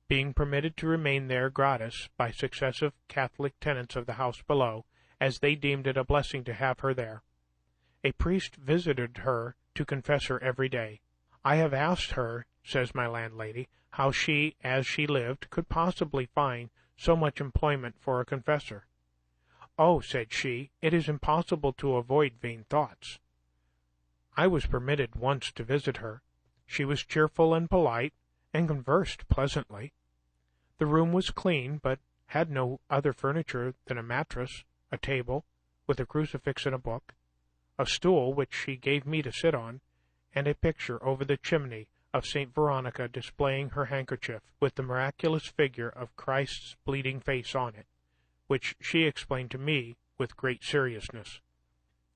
being permitted to remain there gratis by successive Catholic tenants of the house below, as they deemed it a blessing to have her there. A priest visited her to confess her every day. I have asked her, says my landlady, how she, as she lived, could possibly find so much employment for a confessor. "Oh," said she, "it is impossible to avoid vain thoughts." I was permitted once to visit her. She was cheerful and polite, and conversed pleasantly. The room was clean, but had no other furniture than a mattress, a table, with a crucifix and a book, a stool which she gave me to sit on, and a picture over the chimney of St. Veronica displaying her handkerchief, with the miraculous figure of Christ's bleeding face on it, which she explained to me with great seriousness.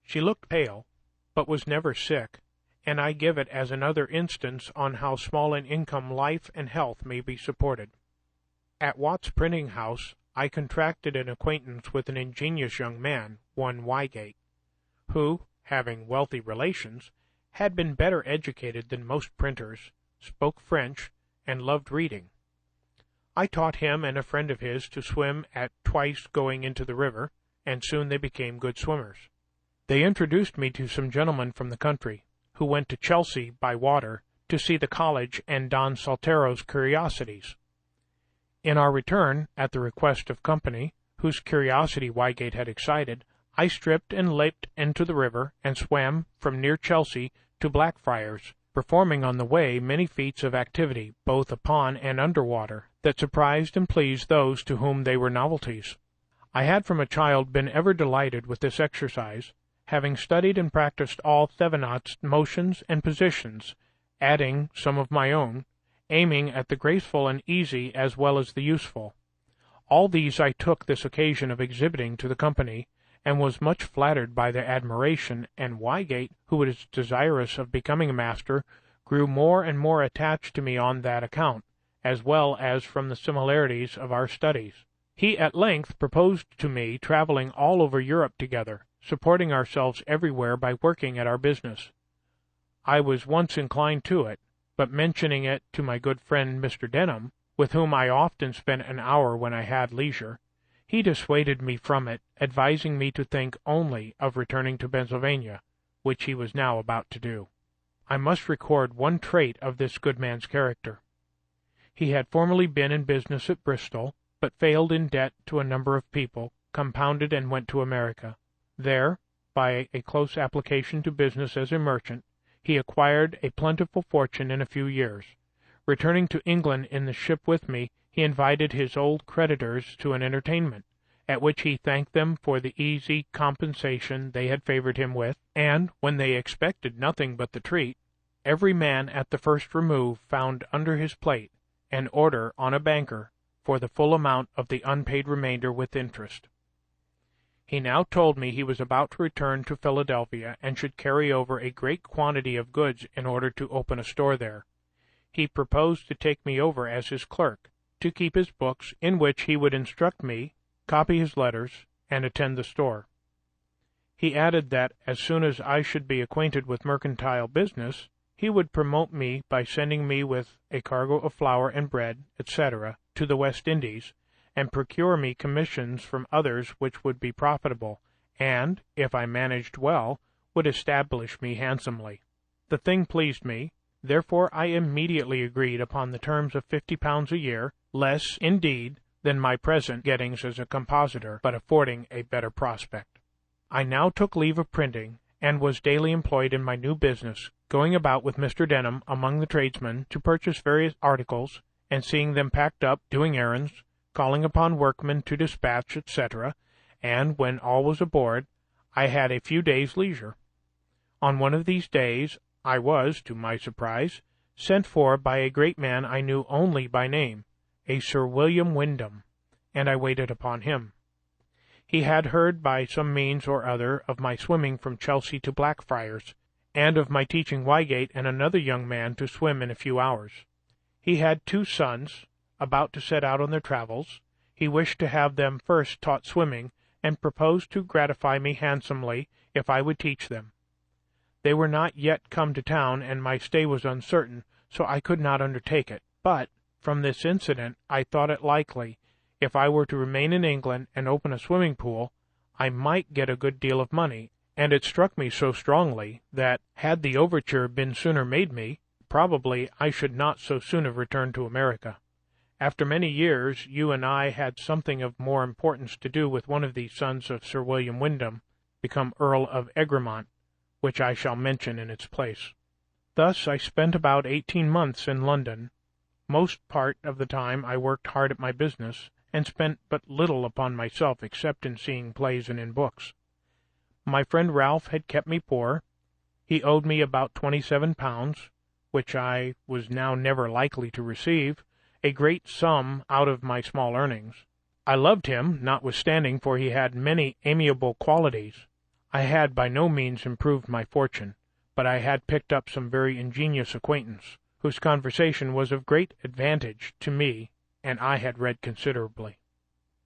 She looked pale, but was never sick, and I give it as another instance on how small an income life and health may be supported. At Watt's printing house I contracted an acquaintance with an ingenious young man, one Wygate, who, having wealthy relations, had been better educated than most printers, spoke French, and loved reading. I taught him and a friend of his to swim at twice going into the river, and soon they became good swimmers. They introduced me to some gentlemen from the country, who went to Chelsea by water to see the college and Don Saltero's curiosities. In our return, at the request of company, whose curiosity Wygate had excited, I stripped and leaped into the river and swam from near Chelsea to Blackfriars, performing on the way many feats of activity, both upon and under water, that surprised and pleased those to whom they were novelties. I had from a child been ever delighted with this exercise, having studied and practised all Thevenot's motions and positions, adding some of my own, aiming at the graceful and easy as well as the useful. All these I took this occasion of exhibiting to the company, and was much flattered by their admiration, and Wygate, who was desirous of becoming a master, grew more and more attached to me on that account, as well as from the similarities of our studies. He at length proposed to me travelling all over Europe together, supporting ourselves everywhere by working at our business. I was once inclined to it, but mentioning it to my good friend Mr. Denham, with whom I often spent an hour when I had leisure, he dissuaded me from it, advising me to think only of returning to Pennsylvania, which he was now about to do. I must record one trait of this good man's character. He had formerly been in business at Bristol, but failed in debt to a number of people, compounded and went to America. There, by a close application to business as a merchant, he acquired a plentiful fortune in a few years. Returning to England in the ship with me, he invited his old creditors to an entertainment, at which he thanked them for the easy compensation they had favored him with, and, when they expected nothing but the treat, every man at the first remove found under his plate an order on a banker for the full amount of the unpaid remainder with interest. He now told me he was about to return to Philadelphia and should carry over a great quantity of goods in order to open a store there. He proposed to take me over as his clerk, to keep his books, in which he would instruct me, copy his letters, and attend the store. He added that, as soon as I should be acquainted with mercantile business, he would promote me by sending me with a cargo of flour and bread, etc., to the West Indies, and procure me commissions from others which would be profitable, and, if I managed well, would establish me handsomely. The thing pleased me, therefore I immediately agreed upon the terms of £50 a year, less, indeed, than my present gettings as a compositor, but affording a better prospect. I now took leave of printing, and was daily employed in my new business, going about with Mr. Denham among the tradesmen to purchase various articles, and seeing them packed up, doing errands, calling upon workmen to dispatch, etc., and, when all was aboard, I had a few days' leisure. On one of these days I was, to my surprise, sent for by a great man I knew only by name, a Sir William Wyndham, and I waited upon him. He had heard by some means or other of my swimming from Chelsea to Blackfriars, and of my teaching Wygate and another young man to swim in a few hours. He had 2 sons, about to set out on their travels. He wished to have them first taught swimming, and proposed to gratify me handsomely if I would teach them. They were not yet come to town, and my stay was uncertain, so I could not undertake it. But, from this incident, I thought it likely, if I were to remain in England and open a swimming pool, I might get a good deal of money, and it struck me so strongly that, had the overture been sooner made me, probably I should not so soon have returned to America. After many years, you and I had something of more importance to do with one of these sons of Sir William Wyndham, become Earl of Egremont, which I shall mention in its place. Thus I spent about 18 months in London. Most part of the time I worked hard at my business, and spent but little upon myself except in seeing plays and in books. My friend Ralph had kept me poor. He owed me about £27, which I was now never likely to receive, a great sum out of my small earnings. I loved him, notwithstanding, for he had many amiable qualities. I had by no means improved my fortune, but I had picked up some very ingenious acquaintance, whose conversation was of great advantage to me, and I had read considerably.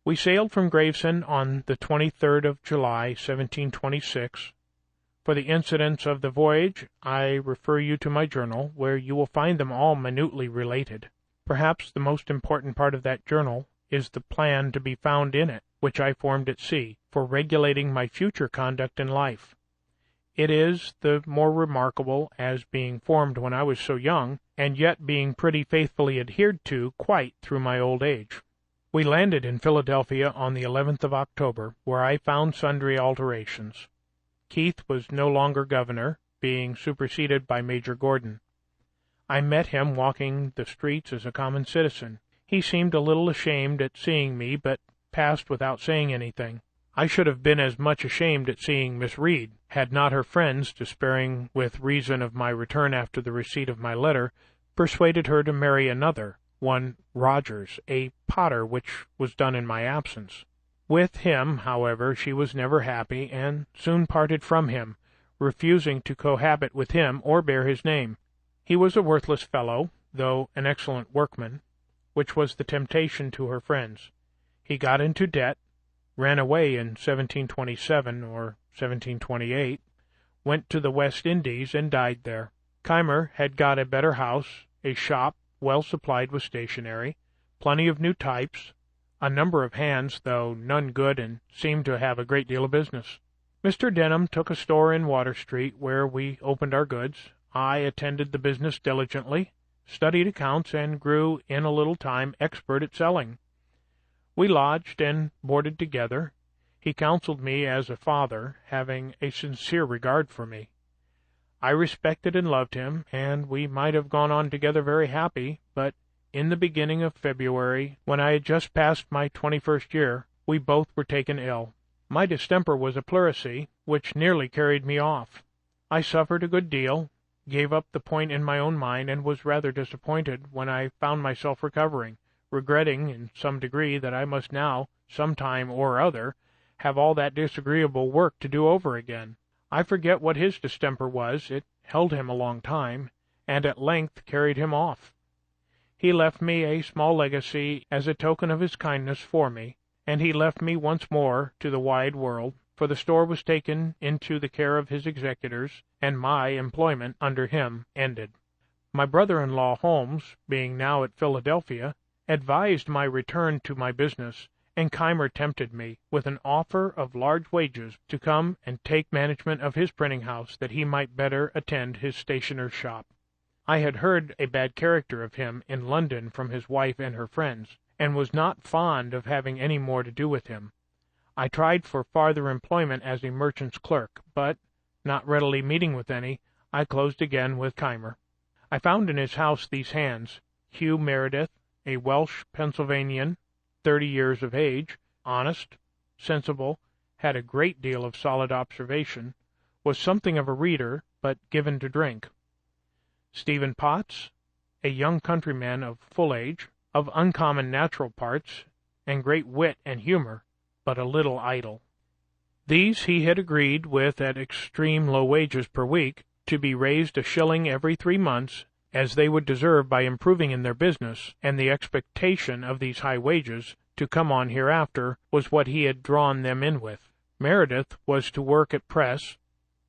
We sailed from Gravesend on the 23rd of July, 1726. For the incidents of the voyage, I refer you to my journal, where you will find them all minutely related. Perhaps the most important part of that journal is the plan to be found in it, which I formed at sea, for regulating my future conduct in life. It is the more remarkable as being formed when I was so young, and yet being pretty faithfully adhered to quite through my old age. We landed in Philadelphia on the 11th of October, where I found sundry alterations. Keith was no longer governor, being superseded by Major Gordon. I met him walking the streets as a common citizen. He seemed a little ashamed at seeing me, but passed without saying anything. I should have been as much ashamed at seeing Miss Reed, had not her friends, despairing with reason of my return after the receipt of my letter, persuaded her to marry another, one Rogers, a potter, which was done in my absence. With him, however, she was never happy, and soon parted from him, refusing to cohabit with him or bear his name. He was a worthless fellow, though an excellent workman, which was the temptation to her friends. He got into debt, ran away in 1727 or 1728, went to the West Indies, and died there. Keimer had got a better house, a shop well supplied with stationery, plenty of new types, a number of hands, though none good, and seemed to have a great deal of business. Mr. Denham took a store in Water Street, where we opened our goods. I attended the business diligently, studied accounts, and grew in a little time expert at selling. We lodged and boarded together. He counseled me as a father, having a sincere regard for me. I respected and loved him, and we might have gone on together very happy, but in the beginning of February, when I had just passed my 21st year, we both were taken ill. My distemper was a pleurisy, which nearly carried me off. I suffered a good deal, gave up the point in my own mind, and was rather disappointed when I found myself recovering, regretting in some degree that I must now, some time or other, have all that disagreeable work to do over again. I forget what his distemper was. It held him a long time, and at length carried him off. He left me a small legacy as a token of his kindness for me, and he left me once more to the wide world, for the store was taken into the care of his executors, and my employment under him ended. My brother-in-law Holmes, being now at Philadelphia, advised my return to my business, and Keimer tempted me, with an offer of large wages, to come and take management of his printing house, that he might better attend his stationer's shop. I had heard a bad character of him in London from his wife and her friends, and was not fond of having any more to do with him. I tried for farther employment as a merchant's clerk, but, not readily meeting with any, I closed again with Keimer. I found in his house these hands: Hugh Meredith, a Welsh Pennsylvanian, 30 years of age, honest, sensible, had a great deal of solid observation, was something of a reader, but given to drink. Stephen Potts, a young countryman of full age, of uncommon natural parts, and great wit and humour, but a little idle. These he had agreed with at extreme low wages per week, to be raised a shilling every 3 months, as they would deserve by improving in their business, and the expectation of these high wages to come on hereafter was what he had drawn them in with. Meredith was to work at press,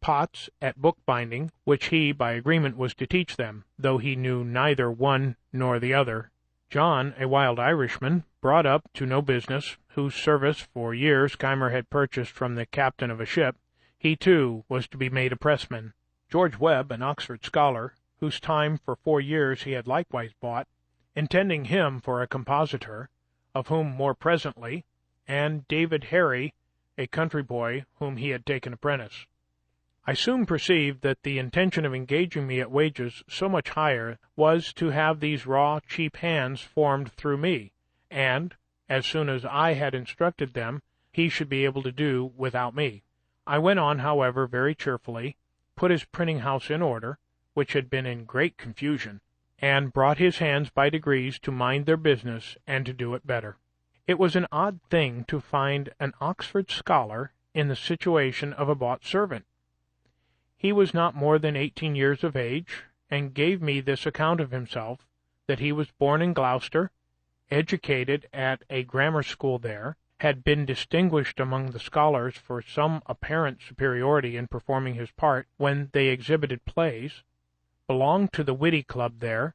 Potts at bookbinding, which he, by agreement, was to teach them, though he knew neither one nor the other. John, a wild Irishman, brought up to no business, whose service for years Keimer had purchased from the captain of a ship, he too was to be made a pressman. George Webb, an Oxford scholar, whose time for 4 years he had likewise bought, intending him for a compositor, of whom more presently, and David Harry, a country boy whom he had taken apprentice. I soon perceived that the intention of engaging me at wages so much higher was to have these raw, cheap hands formed through me, and, as soon as I had instructed them, he should be able to do without me. I went on, however, very cheerfully, put his printing house in order, which had been in great confusion, and brought his hands by degrees to mind their business and to do it better. It was an odd thing to find an Oxford scholar in the situation of a bought servant. He was not more than 18 years of age, and gave me this account of himself, that he was born in Gloucester, educated at a grammar school there, had been distinguished among the scholars for some apparent superiority in performing his part when they exhibited plays, belonged to the Witty Club there,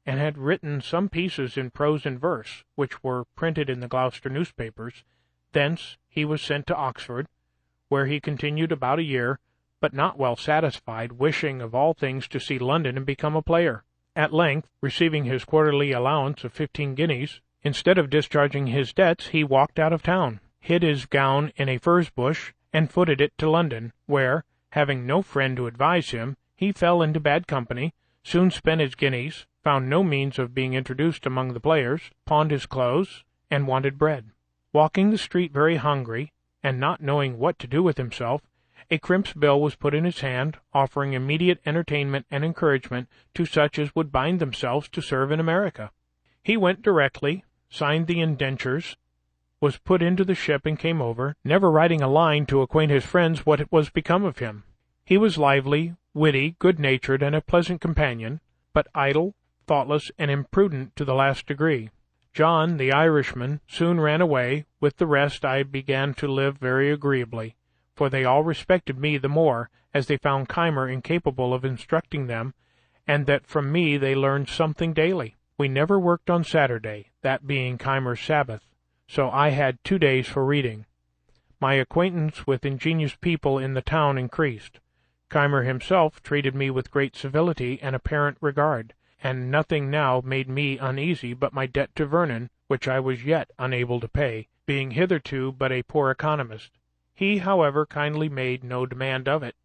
and had written some pieces in prose and verse, which were printed in the Gloucester newspapers. Thence he was sent to Oxford, where he continued about a year, but not well satisfied, wishing of all things to see London and become a player. At length, receiving his quarterly allowance of 15 guineas, instead of discharging his debts, he walked out of town, hid his gown in a furze bush, and footed it to London, where, having no friend to advise him, he fell into bad company, soon spent his guineas, found no means of being introduced among the players, pawned his clothes, and wanted bread. Walking the street very hungry, and not knowing what to do with himself, a crimp's bill was put in his hand, offering immediate entertainment and encouragement to such as would bind themselves to serve in America. He went directly, signed the indentures, was put into the ship and came over, never writing a line to acquaint his friends what was become of him. He was lively, witty, good-natured, and a pleasant companion, but idle, thoughtless, and imprudent to the last degree. John, the Irishman, soon ran away. With the rest I began to live very agreeably, for they all respected me the more, as they found Keimer incapable of instructing them, and that from me they learned something daily. We never worked on Saturday, that being Keimer's Sabbath, so I had 2 days for reading. My acquaintance with ingenious people in the town increased. Keimer himself treated me with great civility and apparent regard, and nothing now made me uneasy but my debt to Vernon, which I was yet unable to pay, being hitherto but a poor economist. He, however, kindly made no demand of it.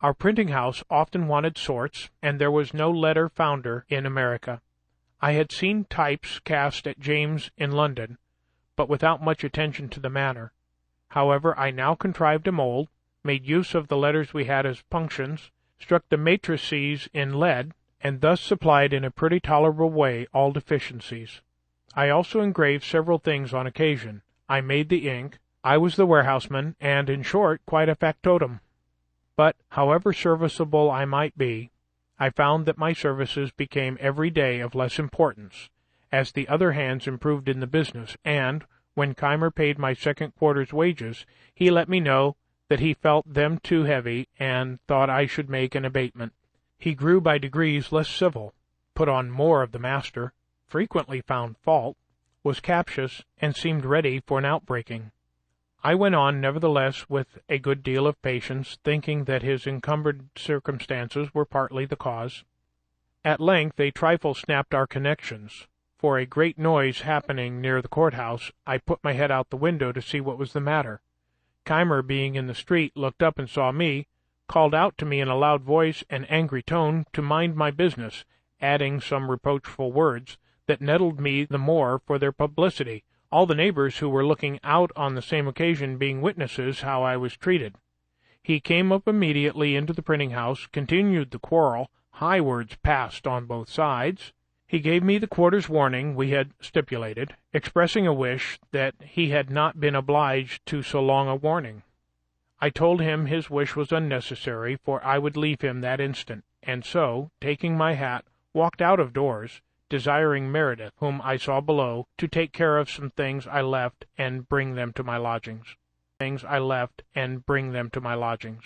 Our printing house often wanted sorts, and there was no letter founder in America. I had seen types cast at James in London, but without much attention to the matter. However, I now contrived a mould, made use of the letters we had as punctions, struck the matrices in lead, and thus supplied in a pretty tolerable way all deficiencies. I also engraved several things on occasion. I made the ink. I was the warehouseman, and, in short, quite a factotum. But, however serviceable I might be, I found that my services became every day of less importance, as the other hands improved in the business, and, when Keimer paid my second quarter's wages, he let me know that he felt them too heavy, and thought I should make an abatement. He grew by degrees less civil, put on more of the master, frequently found fault, was captious, and seemed ready for an outbreaking. I went on, nevertheless, with a good deal of patience, thinking that his encumbered circumstances were partly the cause. At length a trifle snapped our connections. For a great noise happening near the court-house, I put my head out the window to see what was the matter. Keimer, being in the street, looked up and saw me, called out to me in a loud voice and angry tone to mind my business, adding some reproachful words that nettled me the more for their publicity, all the neighbors who were looking out on the same occasion being witnesses how I was treated. He came up immediately into the printing-house, continued the quarrel, high words passed on both sides. He gave me the quarter's warning we had stipulated, expressing a wish that he had not been obliged to so long a warning. I told him his wish was unnecessary, for I would leave him that instant, and so, taking my hat, walked out of doors, desiring Meredith, whom I saw below, to take care of some things I left and bring them to my lodgings. Things I left and bring them to my lodgings.